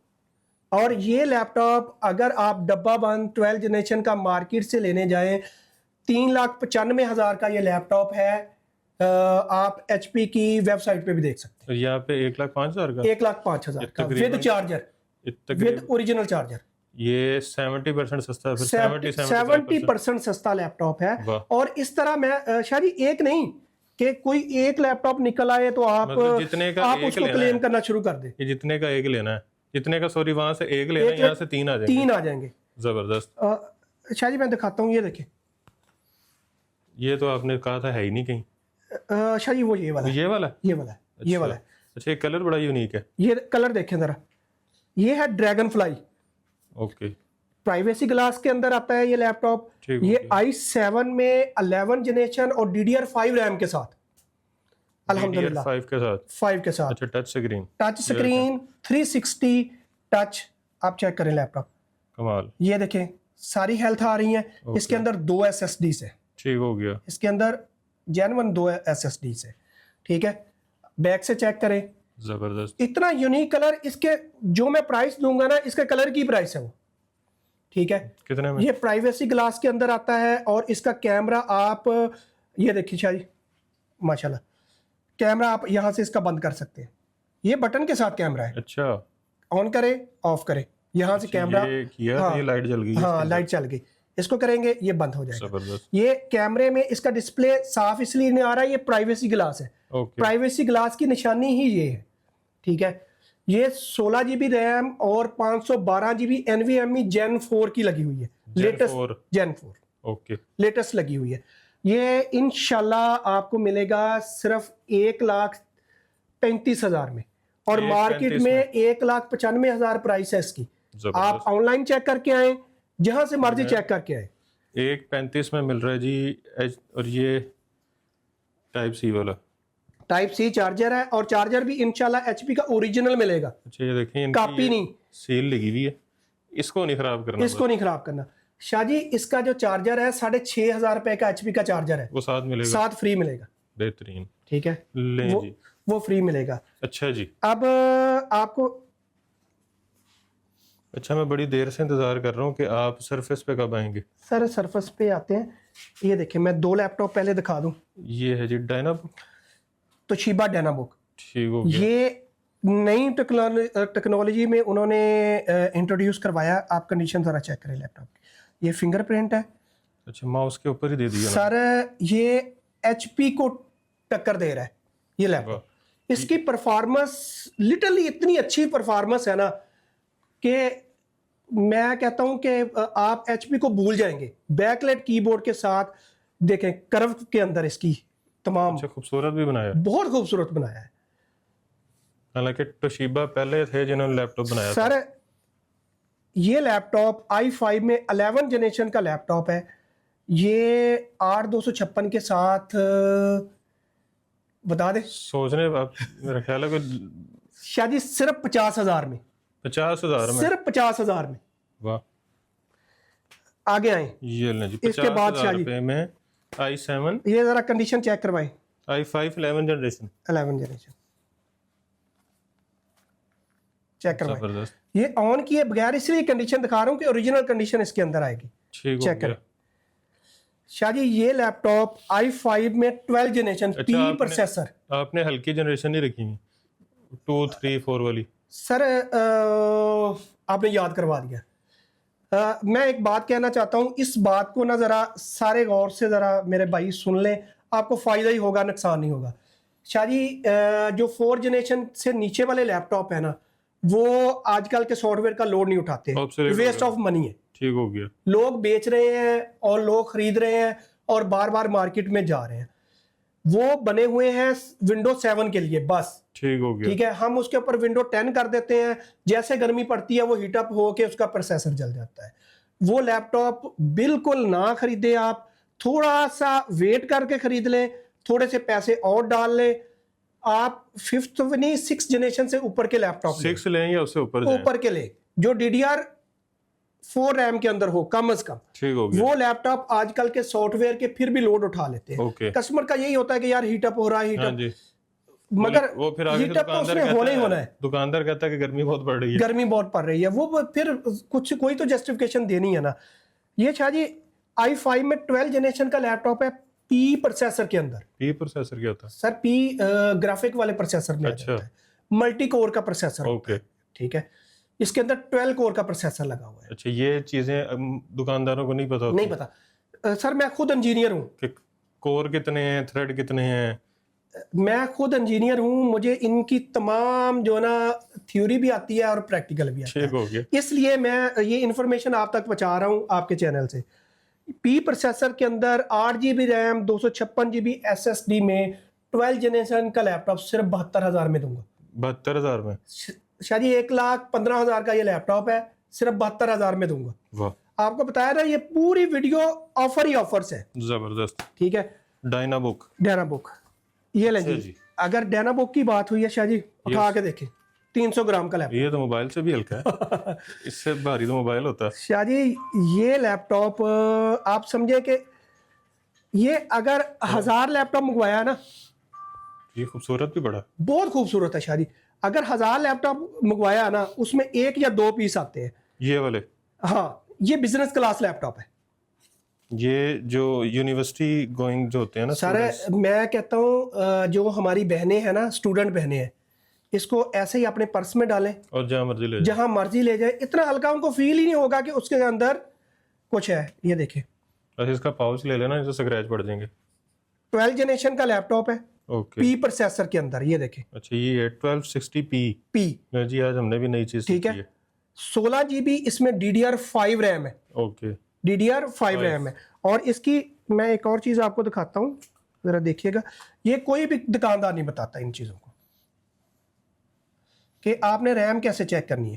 और ये लैपटॉप अगर आप डब्बा बंद 12 जनरेशन का मार्केट से लेने जाएं 3,95,000 का ये लैपटॉप है। आप HP की वेबसाइट पे भी देख सकते तो यहाँ पे 1,05,000 का हैं 1,05,000 का with charger, with original charger. ये 70% सस्ता है, फिर 70% सस्ता लैपटॉप है। और इस तरह मैं शायद एक नहीं कि कोई एक लैपटॉप निकल आए तो आप मतलब जितने का आप एक उसको लेना क्लेम है, करना शुरू कर दे। ये जितने का एक लेना है, जितने का सॉरी वहां से एक लेना है, यहाँ से 3 आ जाएंगे। 3 आ जाएंगे, जबरदस्त। शायद मैं दिखाता हूँ, ये देखें। ये तो आपने कहा था है ही नहीं कहीं। शायद वो ये वाला है, ये वाला ये वाला है, ये वाला है। अच्छा, ये कलर बड़ा यूनिक है। ये कलर देखें जरा, ये है dragon fly. Okay, privacy glass के अंदर आता है ये लैपटॉप। ठीक ये i7 में 11 जनरेशन और DDR5 रैम के साथ, अल्हम्दुलिल्लाह 5 के साथ। 5 के साथ। अच्छा, touch screen, touch screen 360 touch. आप चेक करें लैपटॉप, कमाल। ये देखें सारी हेल्थ आ रही है। इसके अंदर 2 SSD से, ठीक हो गया। इसके अंदर जेन्युइन 2 SSD से, ठीक है। बैक से चेक करें, जबरदस्त। इतना यूनिक कलर। इसके जो मैं प्राइस दूंगा ना, इसके कलर की प्राइस है वो, ठीक है। कितने में? ये प्राइवेसी ग्लास के अंदर आता है और इसका कैमरा आप ये देखिए शायद, माशाल्लाह कैमरा आप यहाँ से इसका बंद कर सकते हैं। ये बटन के साथ कैमरा है। अच्छा, ऑन करें, ऑफ करें, यहाँ से कैमरा। ये किया हाँ, तो ये लाइट जल गई। हाँ, लाइट चल गई। इसको करेंगे, ये बंद हो जाएगा। जबरदस्त। ये कैमरे में इसका डिस्प्ले साफ इसलिए नहीं आ रहा है, ये प्राइवेसी ग्लास है। ओके, प्राइवेसी ग्लास की निशानी ही ये है, ठीक है। ये 16 GB रैम और 512 GB NVMe Gen 4 की लगी हुई है, लेटेस्ट Gen 4। ओके, लेटेस्ट लगी हुई है। ये इंशाल्लाह आपको मिलेगा सिर्फ 1,35,000 में, और मार्केट में 1,95,000 प्राइस है इसकी। आप ऑनलाइन चेक करके आए, जहां से मर्जी चेक करके आए। 1,35 में मिल रहा है जी। और ये टाइप सी वाला, टाइप सी चार्जर है, और चार्जर भी इंशाल्लाह HP का ओरिजिनल मिलेगा। अच्छा, ये देखें, कॉपी नहीं, सील लगी हुई है। इसको नहीं खराब करना, इसको नहीं खराब करना। शाहजी, इसका जो चार्जर है 6,500 रुपए का HP का चार्जर है, वो साथ मिलेगा, साथ फ्री मिलेगा। बेहतरीन, ठीक है, ले जी, वो फ्री मिलेगा। अच्छा जी। अब आपको, अच्छा, मैं बड़ी देर से इंतजार कर रहा हूँ कि आप सरफेस पे कब आएंगे। सर सरफेस पे आते हैं। ये देखिए, मैं 2 लैपटॉप पहले दिखा दूं। ये है जी डायनाबुक, तोशिबा डायनाबुक। ठीक हो गया। ये नई टेक्नोलॉजी में उन्होंने इंट्रोड्यूस करवाया। आप कंडीशन जरा चेक करें लैपटॉप की। ये फिंगरप्रिंट है। अच्छा, माउस के ऊपर ही दे दिया सर, ये HP को टक्कर दे रहा है ये लैपटॉप। इसकी परफॉर्मेंस लिटरली इतनी अच्छी परफॉर्मेंस है ना कि मैं कहता हूं कि आप HP को भूल जाएंगे। बैकलाइट कीबोर्ड के साथ देखें, कर्व के अंदर इसकी तमाम। अच्छा, खूबसूरत भी बनाया, बहुत खूबसूरत बनाया है। हालांकि तोशिबा पहले थे जिन्होंने लैपटॉप बनाया सर, ये लैपटॉप i5 में 11 जनरेशन का लैपटॉप है। ये 8256 के साथ बता दे, सोचने आप, मेरा ख्याल है कि शायद सिर्फ 50,000 में, 50,000 में, सिर्फ 50,000 में। वाह, आगे आए, ये ले जी, इसके बाद 50,000 रुपए में i7, ये जरा कंडीशन चेक करवाए। i5 11 जनरेशन, 11 जनरेशन चेक करवाए। जबरदस्त, ये ऑन किए बगैर इसलिए कंडीशन दिखा रहा हूं कि ओरिजिनल कंडीशन इसके अंदर आएगी। ठीक हो चेक गया। करें शाहजी, ये लैपटॉप i5 में 12 जनरेशन, अच्छा, P प्रोसेसर। आपने हल्की जनरेशन नहीं रखी, 2, 3, 4 वाली। सर, आपने याद करवा दिया। मैं एक बात कहना चाहता हूं, इस बात को ना जरा सारे गौर से जरा मेरे भाई सुन लें, आपको फायदा ही होगा, नुकसान नहीं होगा। शाहजी, जो 4 जनरेशन से नीचे वाले लैपटॉप है ना, वो आजकल के सॉफ्टवेयर का लोड नहीं उठाते, वेस्ट ऑफ मनी है। ठीक हो गया। लोग बेच रहे हैं और लोग खरीद रहे हैं और बार बार मार्केट में जा रहे हैं। वो बने हुए हैं विंडो 7 के लिए बस। ठीक हो गया। ठीक है, हम उसके ऊपर विंडो 10 कर देते हैं, जैसे गर्मी पड़ती है वो हीटअप होके उसका प्रोसेसर जल जाता है। वो लैपटॉप बिल्कुल ना खरीदे आप, थोड़ा सा वेट करके खरीद लें, थोड़े से पैसे और डाल लें। आप 5th नहीं 6 जनरेशन से ऊपर के लैपटॉप 6 लें या उससे ऊपर के ले, जो DDR4 रैम के अंदर हो कम से कम। ठीक हो गया। वो लैपटॉप आजकल के सॉफ्टवेयर के फिर भी लोड उठा लेते हैं। ओके। कस्टमर का यही होता है कि यार हीटअप हो रहा है, हाँ जी। मगर वो फिर आगे से हीट अप तो दुकानदार उसमें होना ही कहता होना है, है। दुकानदार कहता है कि गर्मी बहुत बढ़ रही है। गर्मी बहुत पड़ रही है, वो फिर कुछ कोई तो जस्टिफिकेशन देनी है ना। ये शाह जी i5 में 12 जनरेशन का लैपटॉप है, पी प्रोसेसर के अंदर। पी प्रोसेसर क्या होता है? सर पी ग्राफिक वाले प्रोसेसर में आ अच्छा। जाता है, मल्टी कोर का प्रोसेसर होता ओके। है, ठीक है। इसके अंदर 12 कोर का प्रोसेसर लगा हुआ है। अच्छा, ये चीजें दुकानदारों को नहीं पता होती? नहीं पता सर, मैं खुद इंजीनियर हूँ। कि कोर कितने हैं, थ्रेड कितने हैं? मैं खुद इंजीनियर हूँ, मुझे इनकी तमाम जो ना थ्योरी भी आती है और प्रैक्टिकल भी आता ठीक हो गया। है, इसलिए मैं ये इन्फॉर्मेशन आप तक पहुँचा रहा हूँ आपके चैनल से। पी प्रोसेसर के अंदर 8 GB रैम, 256 GB SSD में 12 जनरेशन का लैपटॉप सिर्फ 72,000 में दूंगा। 72,000 में? शायद 1,15,000 का ये लैपटॉप है, सिर्फ 72,000 में दूंगा। वाह, आपको बताया था, ये पूरी वीडियो ऑफर ही ऑफर्स है। जबरदस्त। ठीक है, डायनाबुक, डायनाबुक ये लें अच्छा जी। जी। अगर डायनाबुक की बात हुई है शाह जी, उठा के देखें, 300 ग्राम का लैपटॉप। ये तो मोबाइल से भी हल्का है। इससे भारी तो मोबाइल होता है। शाह जी ये लैपटॉप आप समझे कि ये अगर 1000 लैपटॉप मंगवाया ना, ये खूबसूरत भी बड़ा। बहुत खूबसूरत है शाह जी। अगर 1000 लैपटॉप मंगवाया ना, उसमें 1 या 2 पीस आते हैं। ये वाले? हाँ, ये बिजनेस क्लास लैपटॉप है। ये जो यूनिवर्सिटी गोइंग जो होते हैं ना सर students, मैं कहता हूँ जो हमारी बहनें हैं ना, स्टूडेंट बहनें हैं, इसको ऐसे ही अपने पर्स में डालें, और जहाँ मर्जी ले जाओ। जहां मर्जी ले जाए। इतना हल्का, उनको फील ही नहीं होगा कि उसके अंदर कुछ है। ये देखें, अच्छा, इसका पाउच ले लेना, इससे स्क्रैच पड़ जाएंगे। 12 जनरेशन का लैपटॉप है, ओके। पी प्रोसेसर के अंदर। ये देखें, अच्छा, ये है 1260p। पी, जी, आज हमने भी नई चीज ठीक सीखी है। 16 GB इसमें DDR5 रैम है, ओके। DDR5 रैम है। और इसकी मैं एक और चीज आपको दिखाता हूँ, जरा देखिएगा। ये कोई भी दुकानदार नहीं बताता इन चीजों को कि आपने रैम कैसे चेक करनी है।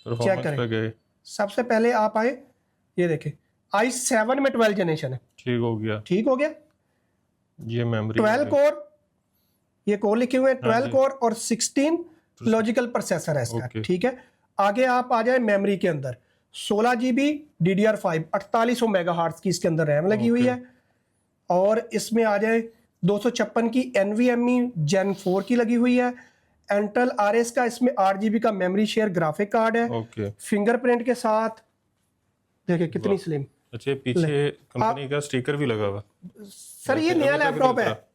परफॉर्मेंस करें। पे गए। सबसे पहले आप आए, ये देखें i7 में 12 जनरेशन है, ठीक हो गया। ठीक हो गया। ये मेमोरी 12 कोर, ये कोर लिखे हुए हैं, हाँ 12 जी। कोर और 16 लॉजिकल प्रोसेसर है इसका, ओके। ठीक है। आगे आप आ जाए मेमोरी के अंदर, 16 GB DDR5, 4800 मेगाहर्ट्ज की इसके अंदर रैम लगी हुई ओके। है। और इसमें आ जाए 256 की NVMe Gen 4 की लगी हुई है। इंटेल RS का इसमें 8 GB का मेमोरी शेयर ग्राफिक कार्ड है, ओके। फिंगरप्रिंट के साथ। देखिए कितनी स्लिम। अच्छा, पीछे कंपनी का स्टिकर भी लगा हुआ। सर ये अभी नया तक लैपटॉप नहीं है,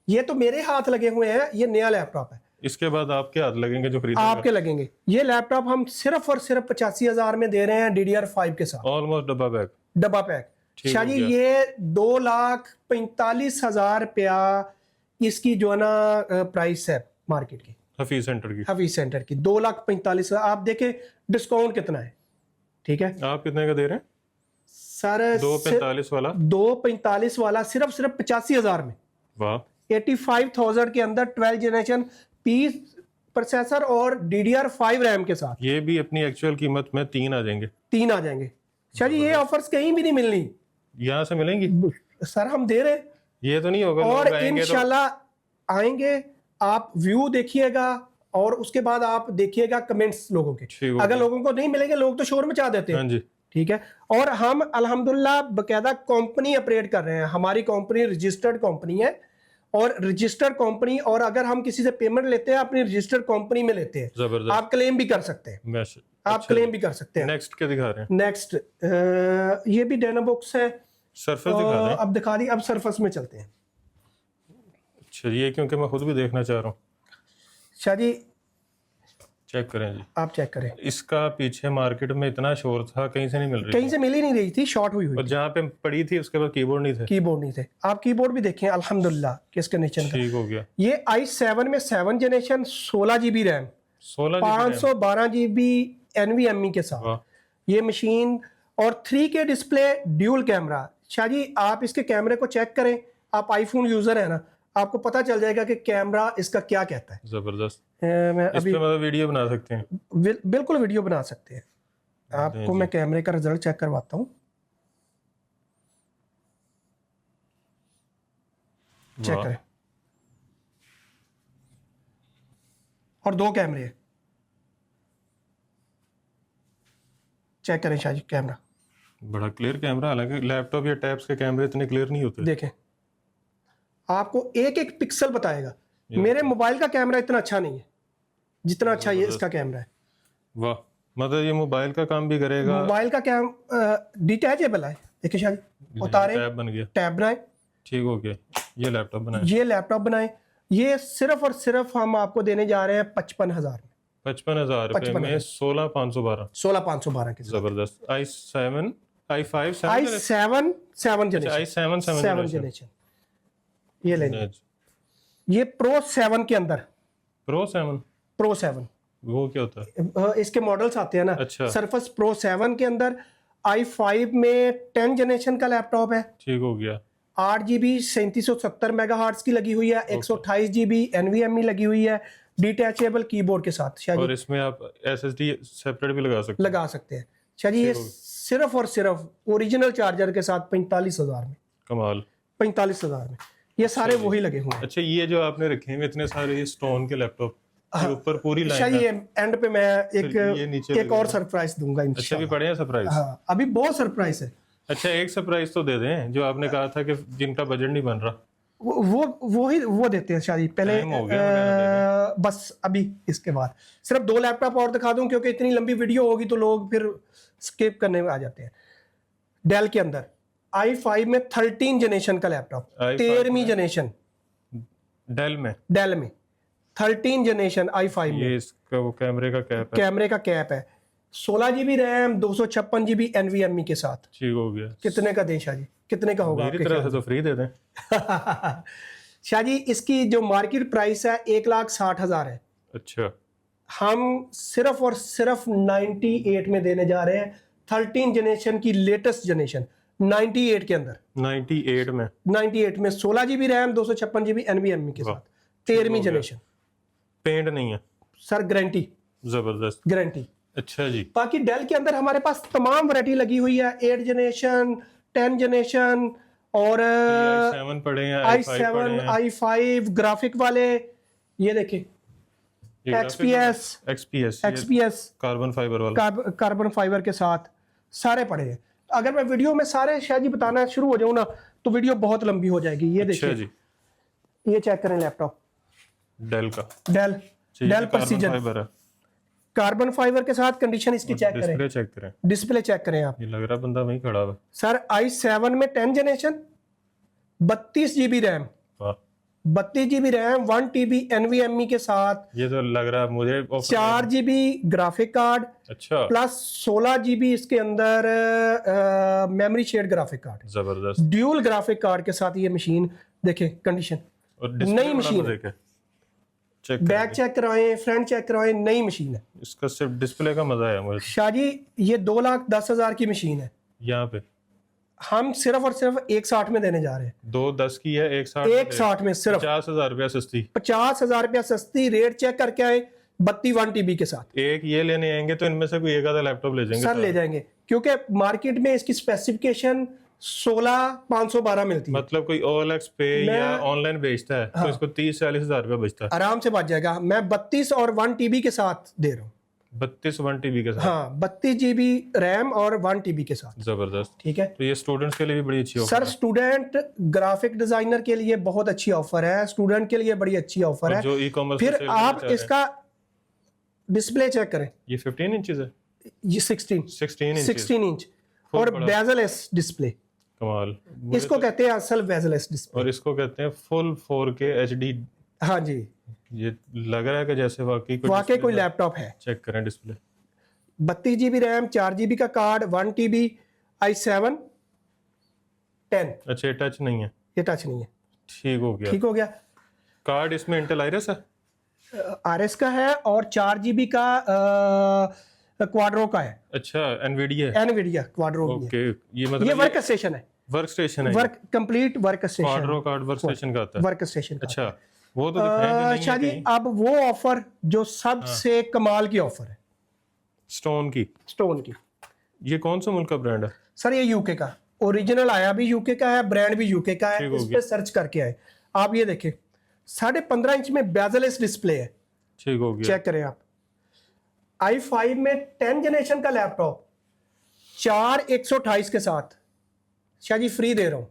ये तो मेरे हाथ लगे हुए हैं, ये नया लैपटॉप है। इसके बाद आपके हाथ लगेंगे जो खरीदेगा। आपके लगेंगे। ये लैपटॉप हम सिर्फ और सिर्फ 85,000 में दे रहे हैं, DDR5 के साथ, ऑलमोस्ट डब्बा बैग। डब्बा पैक। ठीक शाह हो जी गया। ये 2,45,000 रुपया इसकी जो है ना प्राइस है मार्केट की, हफीज सेंटर की। हफीज सेंटर की 2,45,000। आप देखें डिस्काउंट कितना है, ठीक है। आप कितने का दे रहे हैं? सर 245 वाला। 245 वाला सिर्फ 85,000 में, वाह। 85,000 के अंदर 12 जनरेशन पी प्रोसेसर और DDR5 रैम के साथ। ये भी अपनी एक्चुअल कीमत में 3 आ जाएंगे। 3 आ जाएंगे। शाह जी ये ऑफर्स कहीं भी नहीं मिलनी, यहाँ से मिलेंगी? सर हम दे रहे हैं। ये तो नहीं होगा और लोग आएंगे तो इंशाल्लाह आएंगे, आप व्यू देखिएगा और उसके बाद आप देखिएगा कमेंट्स लोगों के। ठीक हो अगर गया। लोगों को नहीं मिलेंगे, लोग तो शोर मचा देते हाँ हैं, जी। ठीक है। और हम अल्हम्दुलिल्लाह बकायदा कंपनी ऑपरेट कर रहे हैं, हमारी कंपनी रजिस्टर्ड कंपनी है। और रजिस्टर्ड कंपनी, और अगर हम किसी से पेमेंट लेते हैं अपनी रजिस्टर्ड कंपनी में लेते हैं, जबरदस्त। आप क्लेम भी कर सकते हैं, मैसेज आप क्लेम भी कर सकते हैं। नेक्स्ट क्या दिखा रहे हैं? नेक्स्ट ये भी डायनाबुक्स है। सरफेस दिखा रहे हैं। अब दिखा दी, अब सरफेस में चलते हैं। अच्छा, ये क्योंकि मैं खुद भी देखना चाह रहा हूँ। शाह जी चेक करें जी। आप चेक करें, इसका पीछे मार्केट में इतना शोर था, कहीं से नहीं मिल रही कहीं थी। से मिल ही नहीं रही थी, शॉर्ट हुई हुई और जहाँ पे पड़ी थी उसके बाद कीबोर्ड नहीं थे। कीबोर्ड नहीं थे। आप कीबोर्ड भी देखें अल्हम्दुलिल्लाह किस कंडीशन का। ठीक हो गया। ये i7 में 7 generation 16 GB RAM, 16 512 GB NVMe के साथ वाह। ये मशीन। और 3K display, dual camera. Shah ji आप इसके कैमरे को चेक करें, आप आईफोन यूजर है ना, आपको पता चल जाएगा कि कैमरा इसका क्या कहता है। जबरदस्त। मैं इस अभी पे मतलब वीडियो बना सकते हैं। बिल्कुल वीडियो बना सकते हैं। आपको मैं कैमरे का रिजल्ट चेक करवाता हूँ, चेक वाह। करें। और 2 कैमरे हैं, चेक करें शाह जी कैमरा। बड़ा क्लियर कैमरा, हालांकि लैपटॉप या टैब्स के कैमरे इतने क्लियर नहीं होते। देखें, आपको एक एक पिक्सल बताएगा। मेरे मोबाइल का कैमरा इतना अच्छा नहीं है जितना अच्छा ये इसका कैमरा है। वाह, मतलब ये मोबाइल का काम भी करेगा। मोबाइल का कैम डिटैचेबल है, देखिए शायद, उतारे टैब बन गया, टैब बनाए, ठीक हो गया। ये लैपटॉप बनाए, ये लैपटॉप बनाए। ये सिर्फ और सिर्फ हम आपको देने जा रहे हैं 55,000 में, 55,000 रुपए में 16,512। 16,512 के साथ। जबरदस्त। i7 i5 i7 7 generation, i7 7 generation ये लेंगे। ये प्रो 7 के अंदर, प्रो 7 प्रो 7 वो क्या होता है? इसके मॉडल्स आते हैं ना। अच्छा। सरफेस प्रो 7 के अंदर i5 में 10 जनरेशन का लैपटॉप है, ठीक हो गया। 8GB 3770 मेगाहर्ट्ज की लगी हुई है, 128GB NVMe लगी हुई है, डिटैचेबल कीबोर्ड के साथ। और इसमें आप SSD सेपरेट भी लगा सकते हैं। शायद ये सिर्फ और सिर्फ ओरिजिनल चार्जर के साथ 45,000 में। कमाल। 45,000 में ये सारे वही लगे हुए हैं। अच्छा, ये जो आपने रखे हैं इतने सारे स्टोन के लैपटॉप, ऊपर पूरी लाइन शायद ये एंड पे मैं नीचे एक और सरप्राइज दूंगा इंशाल्लाह। अच्छा, भी पड़े हैं सरप्राइज? हाँ, अभी बहुत सरप्राइज है। अच्छा, एक सरप्राइज तो दे दें, जो आपने कहा था कि जिनका बजट नहीं बन रहा, वो देते हैं शायद पहले। बस अभी इसके बाद सिर्फ 2 लैपटॉप और दिखा दूं, क्योंकि इतनी लंबी वीडियो होगी तो लोग फिर स्किप करने में आ जाते हैं। डेल के अंदर i5 में 13 जनरेशन का लैपटॉप, 13वीं जनरेशन डेल में 13 जनरेशन i5 में। ये इसका वो कैमरे का कैप है, 16GB रैम, 256GB NVMe के साथ। ठीक हो गया। कितने का दें शाहजी, कितने का होगा? मेरी तरफ से तो फ्री दे दें। शाहजी इसकी जो मार्केट प्राइस है 1,60,000 है। अच्छा, हम सिर्फ और सिर्फ 98 में देने जा रहे हैं। 13 जनरेशन की लेटेस्ट जनरेशन 98 के अंदर, 98 में 16GB रैम, 256GB NVMe के साथ, 13वीं जनरेशन। पेंट नहीं है सर, गारंटी, जबरदस्त गारंटी। अच्छा जी। बाकी डेल के अंदर हमारे पास तमाम वैरायटी लगी हुई है, 8 जनरेशन, 10 जनरेशन और i7 पड़े हैं, i7 i5 ग्राफिक वाले। ये देखिए XPS कार्बन फाइबर वाला, कार्बन फाइबर के साथ सारे पड़े हैं। अगर मैं वीडियो में सारे शायद बताना शुरू हो जाऊं ना तो वीडियो बहुत लंबी हो जाएगी। ये देखिए जी, ये चेक करें लैपटॉप डेल का, डेल प्रेसिजन कार्बन फाइबर के साथ। कंडीशन इसकी चेक करें, डिस्प्ले चेक करें आप। ये लग रहा बंदा वहीं खड़ा है सर। i7 में 10 generation, 32GB RAM, 32GB RAM, 1TB NVMe के साथ। ये तो लग रहा है मुझे 4GB ग्राफिक कार्ड, अच्छा, प्लस 16GB इसके अंदर मेमोरी शेयर्ड ग्राफिक कार्ड। जबरदस्त। ड्यूल ग्राफिक कार्ड के साथ ये मशीन देखें, कंडीशन नई मशीन है। बैक चेक करवाएं, फ्रंट चेक करवाएं, नई मशीन है। इसका सिर्फ डिस्प्ले का मजा है मुझे। शाहजी ये 2,10,000 की मशीन है। यहाँ पे हम सिर्फ और सिर्फ 1,60 में देने जा रहे हैं। 2,10 की है, 1,60 में सिर्फ 50,000 रुपया सस्ती। 50,000 रुपया सस्ती। रेट चेक करके आए, 32 1TB के साथ। एक ये लेने आएंगे तो इनमें से कोई एक आधा लैपटॉप ले जाएंगे सर, ले जाएंगे, क्योंकि मार्केट में इसकी स्पेसिफिकेशन 16,512 मिलती है। मतलब कोई OLX पे या ऑनलाइन बेचता है तो इसको 30-40 हजार रुपया बचता है, आराम से बच जाएगा। मैं 32 और 1TB के साथ दे रहा हूँ। 32 1TB के साथ, हाँ, 32GB रैम और 1TB के साथ। जबरदस्त। ठीक है, तो ये स्टूडेंट्स के लिए भी बड़ी अच्छी offer sir. Student graphic designer के लिए बहुत अच्छी ऑफर है, स्टूडेंट के लिए बड़ी अच्छी ऑफर है। जो ई-कॉमर्स फिर आप इसका डिस्प्ले चेक करें, ये 15 इंचेस है, ये 16 इंच और बेजलेस डिस्प्ले। कमाल। इसको कहते हैं असल बेजलेस डिस्प्ले, और इसको कहते हैं फुल 4K HD। हाँ जी, ये लग रहा है कि जैसे वाकई कोई लैपटॉप है। चेक करें डिस्प्ले। 32GB रैम, 4GB का कार्ड, 1TB, i7 10। अच्छा, ये टच नहीं है? ये टच नहीं है। ठीक हो गया। कार्ड इसमें इंटेल आइरिस है, RS का है, और 4GB का क्वाड्रो का है। अच्छा, एनवीडिया क्वाड्रो। ओके, ये मतलब ये वर्क स्टेशन है, complete work station. Quadro card work station का आता है, वर्क स्टेशन। अच्छा, वो तो दिखाएंगे नहीं शादी। अब वो ऑफर जो सबसे कमाल की ऑफर है, स्टोन की। ये कौन सा मुल्क का ब्रांड है? सर, ये यूके का ओरिजिनल आया भी यूके का है, ब्रांड भी यूके का है। इस पे सर्च करके आए आप। ये देखें, 15.5 इंच में बेजलेस डिस्प्ले है। ठीक हो गया, चेक करें आप। i5 में 10 जनरेशन का लैपटॉप 4 128 के साथ शायद फ्री दे रहा हूं।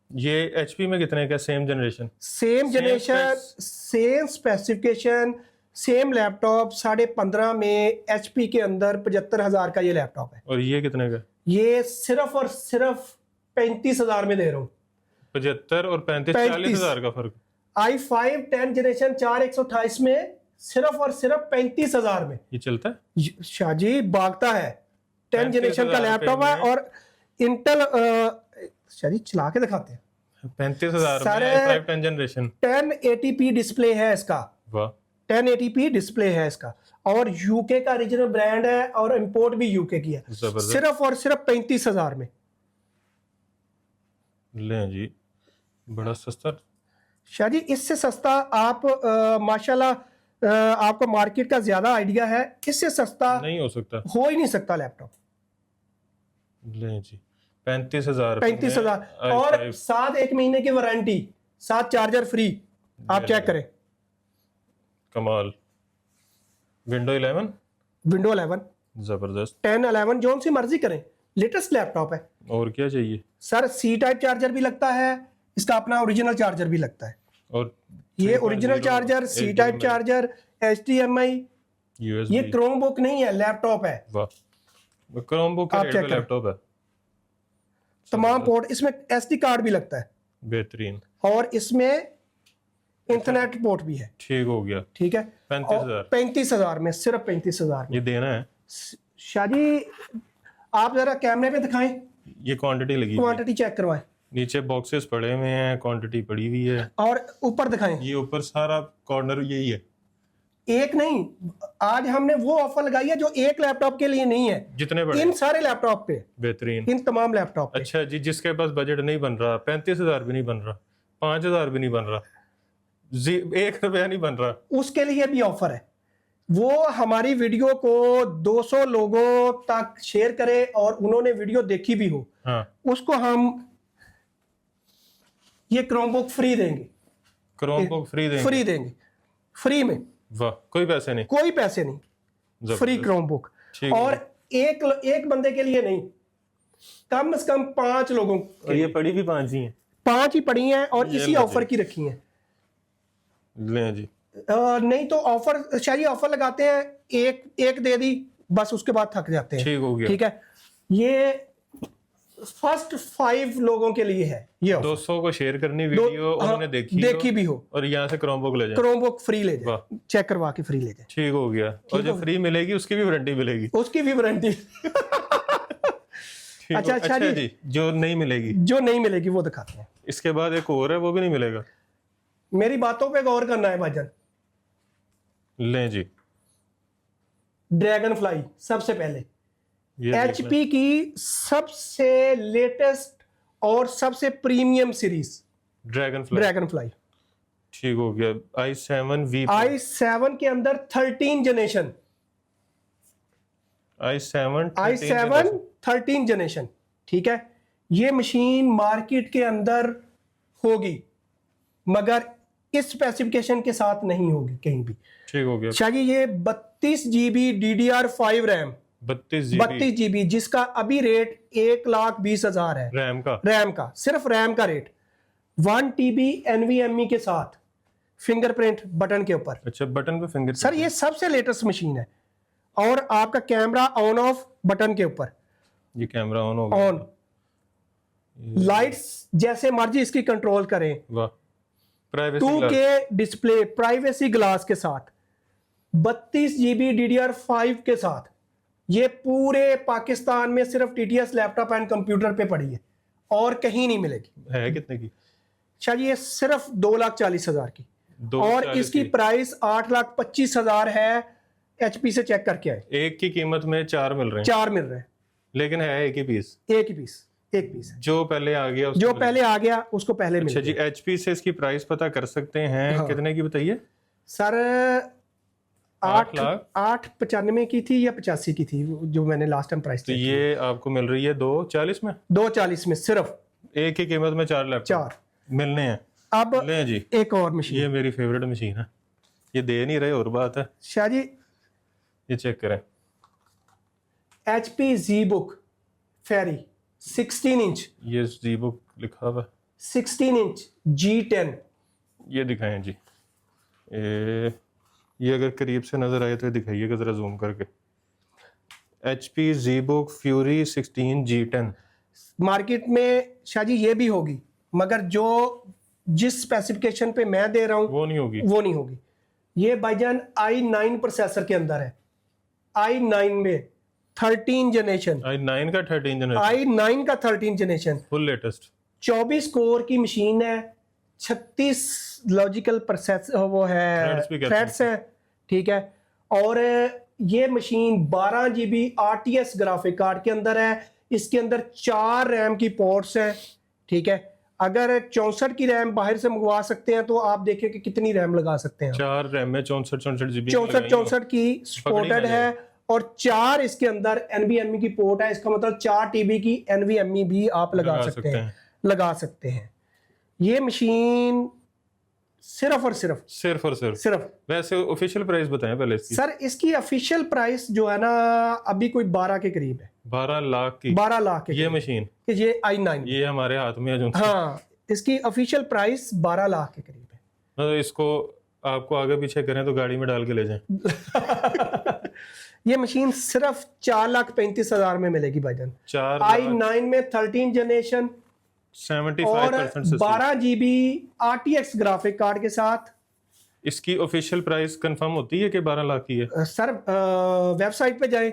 ये HP में कितने का? Same generation? Same generation, same specification, same laptop 15.5 में HP के अंदर 75,000 का ये लैपटॉप है। और ये कितने का? ये सिर्फ और सिर्फ 35,000 में दे रहा हूँ। 75 और 35, 40,000 का फर्क। i5 10 जनरेशन 4128 में सिर्फ और सिर्फ 35,000 में ये चलता है? शाहजी भागता है। 10 जनरेशन का 35,000 लैपटॉप है में। और इंटेल शाहजी चला के दिखाते हैं। 35,000 सारे में i5 10 जनरेशन। 1080p डिस्प्ले है इसका, वाह 1080p डिस्प्ले है इसका, और यूके का रीजनल ब्रांड है और इंपोर्ट भी यूके की है। जबरदस्त। सिर्फ और सिर्फ 35,000 में। लें जी, बड़ा सस्ता। शाहजी इससे सस्ता आप माशाल्लाह आपको मार्केट का ज्यादा आइडिया है, इससे सस्ता नहीं हो सकता, हो ही नहीं सकता लैपटॉप। लें जी 35,000 35,000 और साथ 1 महीने की वारंटी, साथ चार्जर फ्री। आप चेक करें। कमाल। विंडो 11, विंडो 11, जबरदस्त। 10, 11 जो सी मर्जी करें, लेटेस्ट लैपटॉप है। और क्या चाहिए सर सी टाइप चार्जर भी लगता है, इसका अपना ओरिजिनल चार्जर भी लगता है। और ये original charger, C type charger, HDMI, USB। ये क्रोमबुक नहीं है, लैपटॉप है। वाह, क्रोमबुक के आप रेट चेक पे करें। लैपटॉप है। तमाम पोर्ट, इसमें SD कार्ड भी लगता है बेहतरीन। और इसमें इंटरनेट पोर्ट भी है। ठीक हो गया। ठीक है, 35,000। 35,000 में, सिर्फ 35,000 में। ये देना है। शाहजी आप जरा कैमरे पे दिखाएं, ये क्वांटिटी लगी हुई है। क्वांटिटी चेक करवाएं, नीचे बॉक्सेस पड़े हुए हैं, क्वांटिटी पड़ी हुई है। और ऊपर दिखाएं। ये ऊपर सारा कॉर्नर यही है। एक नहीं, आज हमने वो ऑफर लगाई है जो एक लैपटॉप के लिए नहीं है, जितने बड़े इन सारे लैपटॉप पे, बेहतरीन। इन तमाम लैपटॉप पे। अच्छा जी, जिसके पास बजट नहीं बन रहा, 35,000 भी नहीं बन रहा, 5,000 भी नहीं बन रहा, 1 रुपया नहीं बन रहा, उसके लिए भी ऑफर है। वो हमारी वीडियो को 200 लोगों तक शेयर करे और उन्होंने वीडियो देखी भी हो, हाँ उसको हम ये क्रोमबुक फ्री देंगे। क्रोमबुक फ्री देंगे? फ्री देंगे, फ्री में, वाह, कोई पैसे नहीं? कोई पैसे नहीं, जबरदस्त। Free Chromebook. ठीक और है। एक बंदे के लिए नहीं, कम से कम 5 लोगों और ये पड़ी भी 5 ही हैं? 5 ही पड़ी हैं और ये इसी लो ऑफर जी। की रखी हैं। लें जी। नहीं तो ऑफर, शायद ऑफर लगाते हैं, एक दे दी बस, उसके बाद थक जाते हैं। ठीक हो गया। ठीक है, ये फर्स्ट 5 लोगों के लिए है ये ऑफर। 200 को शेयर करनी वीडियो, उन्होंने देखी भी हो, और यहाँ से क्रोमबुक ले जाए। क्रोमबुक फ्री ले वाह। जाए, चेक करवा के फ्री ले जाए। ठीक हो गया। और जो फ्री मिलेगी उसकी भी वारंटी मिलेगी? उसकी भी वारंटी। अच्छा अच्छा जी, जो नहीं मिलेगी? जो नहीं मिलेगी वो दिखाते हैं। इसके बाद एक और है, वो भी नहीं मिलेगा? मेरी बातों पे गौर करना है भाईजान। लें जी। ड्रैगन फ्लाई सबसे पहले ये HP की सबसे लेटेस्ट और सबसे premium series dragon fly. Dragon fly. ठीक हो गया। i7 i7 के अंदर 13 जनरेशन, i7 13 जनरेशन। ठीक है, ये मशीन मार्केट के अंदर होगी मगर इस स्पेसिफिकेशन के साथ नहीं होगी कहीं भी। ठीक हो गया। शायद ये 32 GB DDR5 रैम, 32 GB, जिसका अभी रेट 1,20,000 है रैम का, सिर्फ रैम का रेट। 1 TB NVMe के साथ, फिंगरप्रिंट बटन के ऊपर। अच्छा, बटन पे फिंगर? सर ये सबसे लेटेस्ट मशीन है, और आपका कैमरा ऑन ऑफ बटन के ऊपर। ये कैमरा ऑन हो गया। ऑन, लाइट्स जैसे मर्जी इसकी कंट्रोल करें। वाह, privacy 2K display, privacy glass के साथ, 32 GB DDR5 के साथ। ये पूरे पाकिस्तान में सिर्फ TTS लैपटॉप एंड कंप्यूटर पे पड़ी है और कहीं नहीं मिलेगी। है कितने की? शायद ये सिर्फ 2,40,000 की, और 240 इसकी प्राइस 8,25,000 है। HP से चेक करके आए, एक की कीमत में 4 मिल रहे हैं। 4 मिल रहे हैं, लेकिन है एक ही पीस। एक ही पीस, एक पीस है। जो पहले आ गया उसको जो मिल पहले आ गया उसको पहले मिल अच्छा जी, गया। HP से इसकी प्राइस पता कर सकते हैं? हाँ। कितने की बताइए? सर 8 लाख 895 की थी या 85 की थी जो मैंने लास्ट टाइम प्राइस तो ये आपको मिल रही है 240 में। 240 में सिर्फ एक ही कीमत में 4 लैपटॉप 4 मिलने हैं। अब लें जी, एक और मशीन, ये मेरी फेवरेट मशीन है। ये दे नहीं रहे और बात है। शाह जी ये चेक करें। HP ZBook फेरी 16 इंच। ये ZBook लिखा हुआ 16 इंच G10। ये दिखाएं जी। ये अगर करीब से नज़र आए तो दिखाइएगा ज़रा जूम करके। HP ZBook Fury 16 G10। Market में शायद ये भी होगी, मगर जो जिस स्पेसिफिकेशन पे मैं दे रहा हूँ वो नहीं होगी। वो नहीं होगी। ये भाईजान i9 प्रोसेसर के अंदर है, i9 में 13 जनरेशन, i9 का 13 जनरेशन, i9 का 13 जनरेशन, फुल लेटेस्ट, 24 कोर की मशीन है, 36 लॉजिकल प्रोसेस वो है Threads भी कहते हैं। थ्रेड्स है, ठीक है। और ये machine 12 GB RTS graphic card के अंदर है। इसके अंदर 4 रैम की पोर्ट्स हैं, ठीक है। अगर 64 की रैम बाहर से मंगवा सकते हैं तो आप देखिए कि कितनी रैम लगा सकते हैं। 4 रैम में 64 GB 64 की सपोर्टेड है, और 4 इसके अंदर NVMe की पोर्ट है। इसका मतलब 4 TB की NVMe भी आप लगा सकते हैं। ये मशीन सिर्फ और सिर्फ वैसे ऑफिशियल प्राइस बताएं पहले इसकी। सर इसकी ऑफिशियल प्राइस जो है ना अभी कोई 12 के करीब है, 12 लाख की 12 लाख के ये मशीन, ये i9 ये हमारे हाथ में है जो। हाँ, इसकी ऑफिशियल प्राइस 12 लाख के करीब है। मतलब इसको आपको आगे पीछे करें तो गाड़ी में डाल के ले जाएं। ये मशीन सिर्फ 4,35,000 में मिलेगी भाईजान। 4 i9 में 13 generation 75% 12 GB RTX graphic card के साथ। इसकी ऑफिशियल प्राइस कंफर्म होती है कि 12 लाख की है? सर वेबसाइट पे जाएं,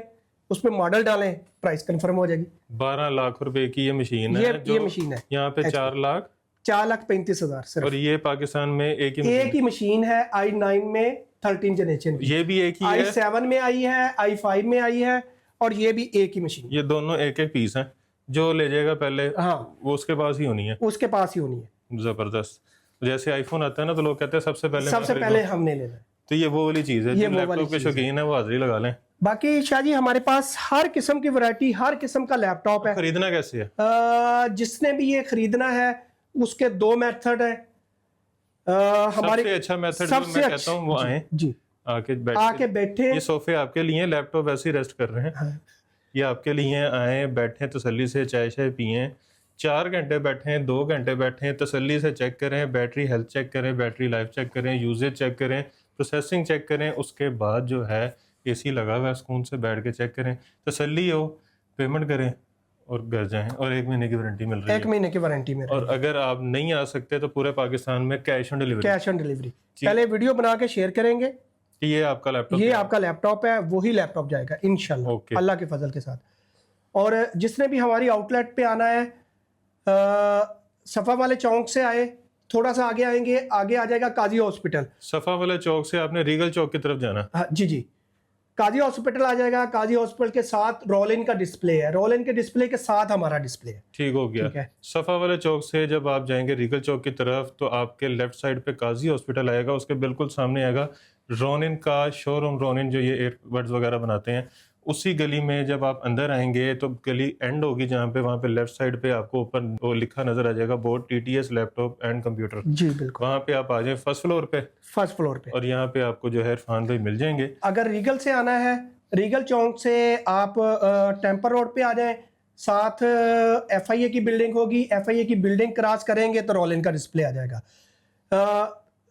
उस पे मॉडल डालें, प्राइस कंफर्म हो जाएगी। 12 लाख रुपए की ये मशीन है। ये मशीन है यहाँ पे 4,35,000 सिर्फ। और ये पाकिस्तान में एक ही मशीन है i9 में 13 जनरेशन। ये भी एक ही है, i7 में आई है, i5 में आई है, और ये भी एक ही मशीन। ये दोनों एक एक पीस हैं। जो ले जाएगा पहले हाँ वो उसके पास ही होनी है, उसके पास ही होनी है। जबरदस्त। जैसे आईफोन आता है ना तो लोग कहते हैं सबसे पहले हमने लेना है। तो ये वो वाली चीज है। जो लैपटॉप के शौकीन है वो हाजिरी लगा लें। बाकी शाहजी हमारे पास हर किस्म की वैरायटी, हर किस्म का लैपटॉप है। खरीदना कैसे है? जिसने भी ये खरीदना है उसके 2 मेथड है। हमारे सबसे अच्छा मेथड सबसे मैं कहता हूँ वो आए जी, आके बैठे। ये सोफे आपके लिए, लैपटॉप ऐसे ही रेस्ट कर रहे हैं। हाँ। ये आपके लिए आए, बैठे तसल्ली से, चाय शाय पिए, 4 घंटे बैठें, 2 घंटे बैठें, तसल्ली से चेक करें, बैटरी हेल्थ चेक करें, बैटरी लाइफ चेक करें, यूजेज चेक करें, प्रोसेसिंग चेक करें। उसके बाद जो है AC लगा हुआ है, सुकून से बैठ के चेक करें, तसल्ली हो, पेमेंट करें और घर जाएं। और 1 महीने की वारंटी मिल रही है। 1 महीने की वारंटी में। और अगर आप नहीं आ सकते तो पूरे पाकिस्तान में कैश ऑन डिलीवरी। पहले वीडियो बना के शेयर करेंगे कि ये आपका लैपटॉप है, वही लैपटॉप जाएगा इंशाल्लाह अल्लाह के फजल के साथ। और जिसने भी हमारी आउटलेट पे आना है, सफा वाले चौक से आए, थोड़ा सा आगे आएंगे, आगे आ जाएगा काजी हॉस्पिटल। सफा वाले चौक से आपने रीगल चौक की तरफ जाना। हाँ जी, काजी हॉस्पिटल आ जाएगा। काजी हॉस्पिटल के साथ रोल इन का डिस्प्ले है, रोल इन के डिस्प्ले के साथ हमारा डिस्प्ले है। ठीक हो गया। ठीक है। सफा वाले चौक से जब आप जाएंगे रीगल चौक की तरफ तो आपके लेफ्ट साइड पे काजी हॉस्पिटल आएगा, उसके बिल्कुल सामने आएगा रोनिन का शोरूम। रोनिन जो ये एयरबड्स वगैरह बनाते हैं, उसी गली में जब आप अंदर आएंगे तो गली एंड होगी जहाँ पे, वहाँ पे लेफ्ट साइड पे आपको ऊपर वो लिखा नजर आ जाएगा board, TTS laptop and computer. जी बिल्कुल, वहाँ पे आप आ जाए फर्स्ट फ्लोर पे, और यहाँ पे आपको जो है इरफान भाई मिल जाएंगे। अगर रीगल से आना है, रीगल चौक से आप टेम्पर रोड पे आ जाएं, साथ FIA की बिल्डिंग होगी, FIA की बिल्डिंग क्रॉस करेंगे तो रोल इन का डिस्प्ले आ जाएगा।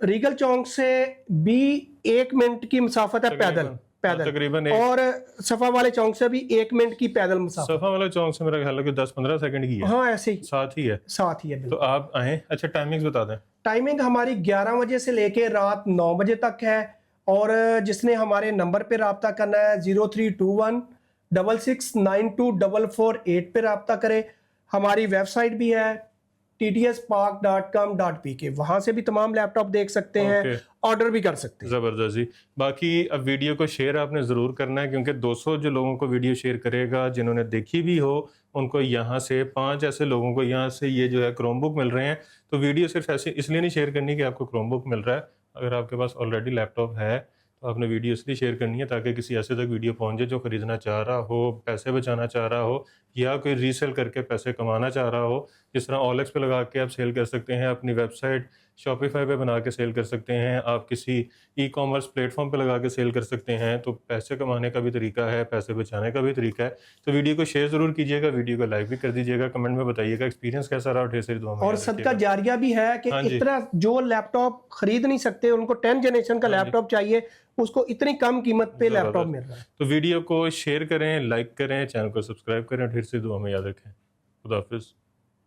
रीगल चौक से भी 1 मिनट की मुसाफत है पैदल तकरीबन। और सफा वाले चौक से भी 1 मिनट की पैदल मुसाफत। सफा वाले चौक से मेरा ख्याल है कि 10-15 सेकंड की है। हाँ ऐसे ही साथ ही है। तो आप आए। अच्छा टाइमिंग्स बता दें। टाइमिंग हमारी 11 बजे से लेके रात 9 बजे तक है। और जिसने हमारे नंबर पे रब्ता करना है 0321 66924448 पे रब्ता करे। हमारी वेबसाइट भी है ttspark.com.pk, वहां से भी तमाम लैपटॉप देख सकते हैं, ऑर्डर भी कर सकते हैं। जबरदस्त जी। बाकी अब वीडियो को शेयर आपने ज़रूर करना है, क्योंकि 200 जो लोगों को वीडियो शेयर करेगा जिन्होंने देखी भी हो, उनको यहाँ से 5 ऐसे लोगों को यहाँ से ये जो है क्रोमबुक मिल रहे हैं। तो वीडियो सिर्फ ऐसे इसलिए नहीं शेयर करनी कि आपको क्रोमबुक मिल रहा है। अगर आपके पास ऑलरेडी लैपटॉप है तो आपने वीडियो इसलिए शेयर करनी है ताकि किसी ऐसे तक वीडियो पहुंचे जो खरीदना चाह रहा हो, पैसे बचाना चाह रहा हो, या कोई रीसेल करके पैसे कमाना चाह रहा हो। जिस तरह OLX पे लगा के आप सेल कर सकते हैं, अपनी वेबसाइट शॉपिफाई पे बना के सेल कर सकते हैं, आप किसी ई कॉमर्स प्लेटफॉर्म पे लगा के सेल कर सकते हैं। तो पैसे कमाने का भी तरीका है, पैसे बचाने का भी तरीका है। तो वीडियो को शेयर ज़रूर कीजिएगा, वीडियो को लाइक भी कर दीजिएगा, कमेंट में बताइएगा एक्सपीरियंस कैसा रहा। ढेर सारी दुआ में और याद सदका रखिएगा। जारिया भी है कि हाँ जी। इतना जो लैपटॉप खरीद नहीं सकते, उनको 10 जनरेशन का हाँ जी। लैपटॉप चाहिए, उसको इतनी कम कीमत पे लैपटॉप ज़बरदस्त। मिल रहा है। तो वीडियो को शेयर करें, लाइक करें, चैनल को सब्सक्राइब करें। ढेर सारी दुआ में याद रखें। खुदा हाफिज़।